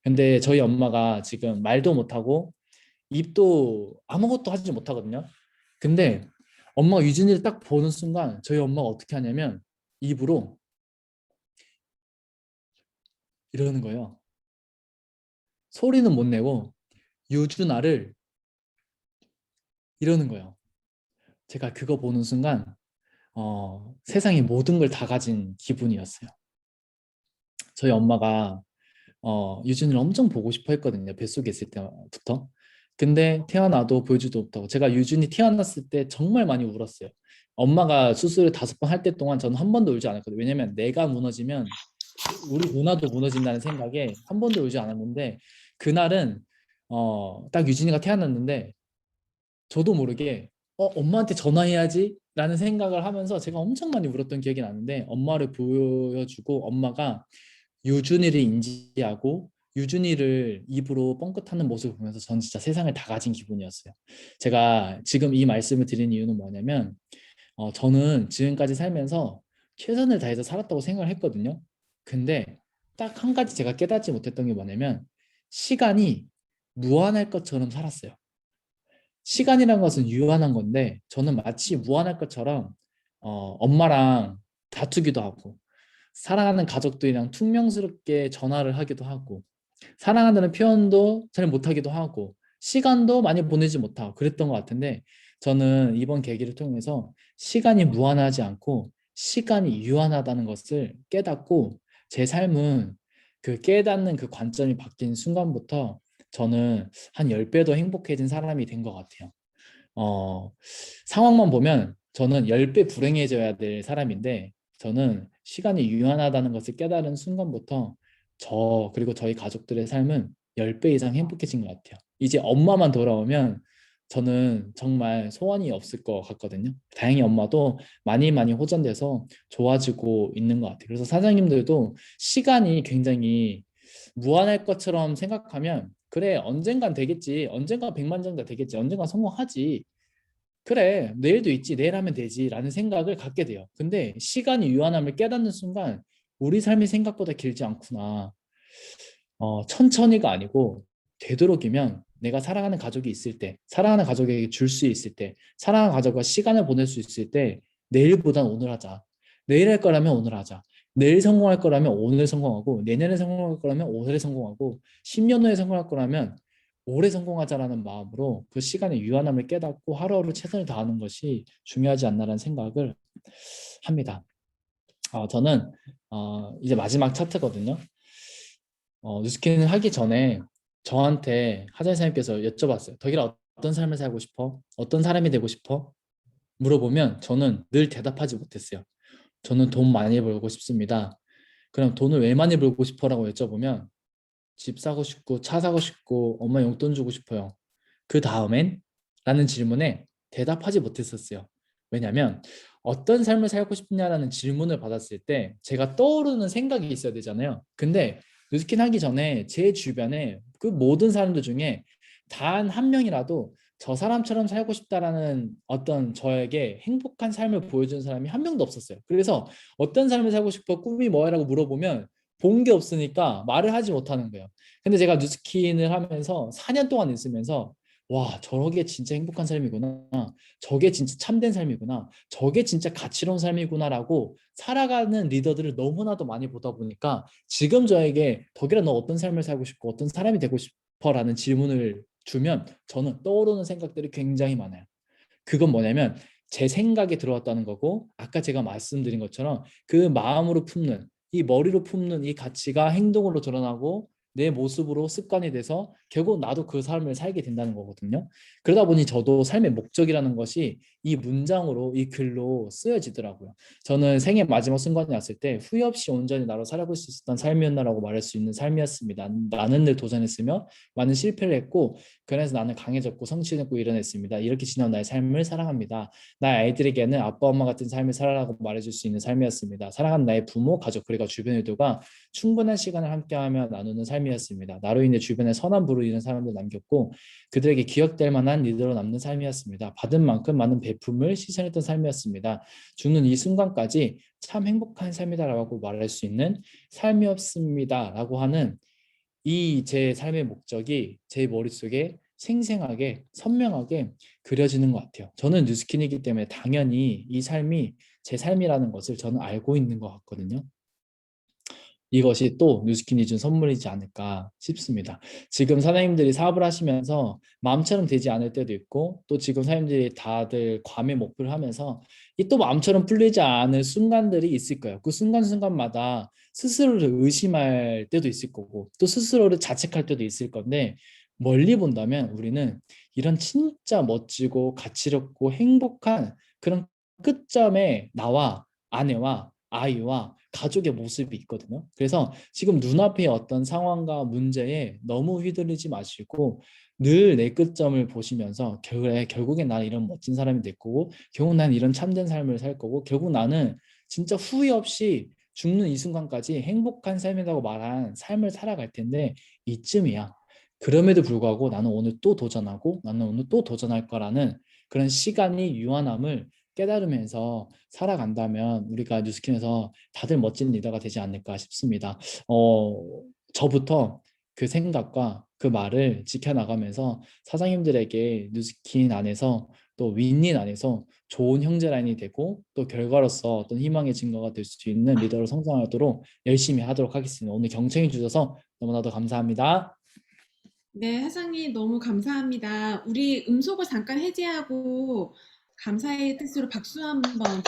Speaker 1: 근데 저희 엄마가 지금 말도 못하고 입도 아무것도 하지 못하거든요. 근데 엄마가 유진이를 딱 보는 순간 저희 엄마가 어떻게 하냐면 입으로 이러는 거예요. 소리는 못 내고 유준아를 이러는 거예요. 제가 그거 보는 순간 세상의 모든 걸 다 가진 기분이었어요. 저희 엄마가 유진이를 엄청 보고 싶어 했거든요. 뱃속에 있을 때부터. 근데 태어나도 보여주도 못하고 제가 유진이 태어났을 때 정말 많이 울었어요. 엄마가 수술을 5번 할 때 동안 저는 한 번도 울지 않았거든요. 왜냐면 내가 무너지면 우리 누나도 무너진다는 생각에 한 번도 울지 않았는데 그날은 딱 유진이가 태어났는데 저도 모르게 엄마한테 전화해야지 라는 생각을 하면서 제가 엄청 많이 울었던 기억이 나는데 엄마를 보여주고 엄마가 유준이를 인지하고 유준이를 입으로 뻥긋하는 모습을 보면서 전 진짜 세상을 다 가진 기분이었어요. 제가 지금 이 말씀을 드린 이유는 뭐냐면 저는 지금까지 살면서 최선을 다해서 살았다고 생각을 했거든요. 근데 딱 한 가지 제가 깨닫지 못했던 게 뭐냐면 시간이 무한할 것처럼 살았어요. 시간이란 것은 유한한 건데 저는 마치 무한할 것처럼 엄마랑 다투기도 하고 사랑하는 가족들이랑 퉁명스럽게 전화를 하기도 하고 사랑한다는 표현도 잘 못하기도 하고 시간도 많이 보내지 못하고 그랬던 것 같은데 저는 이번 계기를 통해서 시간이 무한하지 않고 시간이 유한하다는 것을 깨닫고 제 삶은 그 깨닫는 그 관점이 바뀐 순간부터 저는 한 10배 더 행복해진 사람이 된 것 같아요. 어, 상황만 보면 저는 10배 불행해져야 될 사람인데 저는 시간이 유한하다는 것을 깨달은 순간부터 저 그리고 저희 가족들의 삶은 10배 이상 행복해진 것 같아요. 이제 엄마만 돌아오면 저는 정말 소원이 없을 것 같거든요. 다행히 엄마도 많이 많이 호전돼서 좋아지고 있는 것 같아요. 그래서 사장님들도 시간이 굉장히 무한할 것처럼 생각하면 그래 언젠간 되겠지 언젠가 백만장자 되겠지 언젠가 성공하지 그래 내일도 있지 내일 하면 되지 라는 생각을 갖게 돼요. 근데 시간이 유한함을 깨닫는 순간 우리 삶이 생각보다 길지 않구나. 천천히가 아니고 되도록이면 내가 사랑하는 가족이 있을 때 사랑하는 가족에게 줄 수 있을 때 사랑하는 가족과 시간을 보낼 수 있을 때 내일보단 오늘 하자. 내일 할 거라면 오늘 하자. 내일 성공할 거라면 오늘 성공하고 내년에 성공할 거라면 오늘에 성공하고 10년 후에 성공할 거라면 올해 성공하자라는 마음으로 그 시간의 유한함을 깨닫고 하루하루 최선을 다하는 것이 중요하지 않나라는 생각을 합니다. 저는 이제 마지막 차트거든요. 뉴스캐닝 하기 전에 저한테 하재 선생님께서 여쭤봤어요. 덕일아 어떤 삶을 살고 싶어? 어떤 사람이 되고 싶어? 물어보면 저는 늘 대답하지 못했어요. 저는 돈 많이 벌고 싶습니다. 그럼 돈을 왜 많이 벌고 싶어라고 여쭤보면 집 사고 싶고 차 사고 싶고 엄마 용돈 주고 싶어요. 그 다음엔? 라는 질문에 대답하지 못했었어요. 왜냐면 어떤 삶을 살고 싶냐라는 질문을 받았을 때 제가 떠오르는 생각이 있어야 되잖아요. 근데 뉴스킨 하기 전에 제 주변에 그 모든 사람들 중에 단 한 명이라도 저 사람처럼 살고 싶다라는 어떤 저에게 행복한 삶을 보여주는 사람이 한 명도 없었어요. 그래서 어떤 삶을 살고 싶어, 꿈이 뭐야라고 물어보면 본 게 없으니까 말을 하지 못하는 거예요. 근데 제가 뉴스킨을 하면서 4년 동안 있으면서 와, 저게 진짜 행복한 삶이구나. 저게 진짜 참된 삶이구나. 저게 진짜 가치로운 삶이구나라고 살아가는 리더들을 너무나도 많이 보다 보니까 지금 저에게 덕이라 너 어떤 삶을 살고 싶고 어떤 사람이 되고 싶어라는 질문을 주면 저는 떠오르는 생각들이 굉장히 많아요. 그건 뭐냐면 제 생각에 들어왔다는 거고 아까 제가 말씀드린 것처럼 그 마음으로 품는 이 머리로 품는 이 가치가 행동으로 드러나고 내 모습으로 습관이 돼서 결국 나도 그 삶을 살게 된다는 거거든요. 그러다 보니 저도 삶의 목적이라는 것이 이 문장으로 이 글로 쓰여지더라고요. 저는 생애 마지막 순간이 왔을 때 후회 없이 온전히 나로 살아볼 수 있었던 삶이었나라고 말할 수 있는 삶이었습니다. 나는 늘 도전했으며 많은 실패를 했고 그래서 나는 강해졌고 성취했고 이뤄냈습니다. 이렇게 지난 나의 삶을 사랑합니다. 나의 아이들에게는 아빠 엄마 같은 삶을 살아라고 말해줄 수 있는 삶이었습니다. 사랑하는 나의 부모, 가족 그리고 주변의들과 충분한 시간을 함께하며 나누는 삶이었습니다. 나로 인해 주변에 선한 부를 이룬 사람들 남겼고 그들에게 기억될 만한 리더로 남는 삶이었습니다. 받은 만큼 많은 베품을 실천했던 삶이었습니다. 죽는 이 순간까지 참 행복한 삶이다라고 말할 수 있는 삶이었습니다라고 하는 이 제 삶의 목적이 제 머릿속에 생생하게 선명하게 그려지는 것 같아요. 저는 뉴스킨이기 때문에 당연히 이 삶이 제 삶이라는 것을 저는 알고 있는 것 같거든요. 이것이 또 뉴스킨이 준 선물이지 않을까 싶습니다. 지금 사장님들이 사업을 하시면서 마음처럼 되지 않을 때도 있고 또 지금 사장님들이 다들 과매 목표를 하면서 이 또 마음처럼 풀리지 않을 순간들이 있을 거예요. 그 순간순간마다 스스로를 의심할 때도 있을 거고 또 스스로를 자책할 때도 있을 건데 멀리 본다면 우리는 이런 진짜 멋지고 가치롭고 행복한 그런 끝점에 나와 아내와 아이와 가족의 모습이 있거든요. 그래서 지금 눈앞의 어떤 상황과 문제에 너무 휘둘리지 마시고 늘 내 끝점을 보시면서 결국엔 나는 이런 멋진 사람이 될 거고 결국 나는 이런 참된 삶을 살 거고 결국 나는 진짜 후회 없이 죽는 이 순간까지 행복한 삶이라고 말한 삶을 살아갈 텐데 이쯤이야. 그럼에도 불구하고 나는 오늘 또 도전하고 나는 오늘 또 도전할 거라는 그런 시간이 유한함을 깨달으면서 살아간다면 우리가 뉴스킨에서 다들 멋진 리더가 되지 않을까 싶습니다. 저부터 그 생각과 그 말을 지켜나가면서 사장님들에게 뉴스킨 안에서 또 윈윈 안에서 좋은 형제 라인이 되고 또 결과로서 어떤 희망의 증거가 될 수 있는 리더로 성장하도록 열심히 하도록 하겠습니다. 오늘 경청해 주셔서 너무나도 감사합니다.
Speaker 2: 네, 사장님 너무 감사합니다. 우리 음소거 잠깐 해제하고 감사의 뜻으로 박수 한번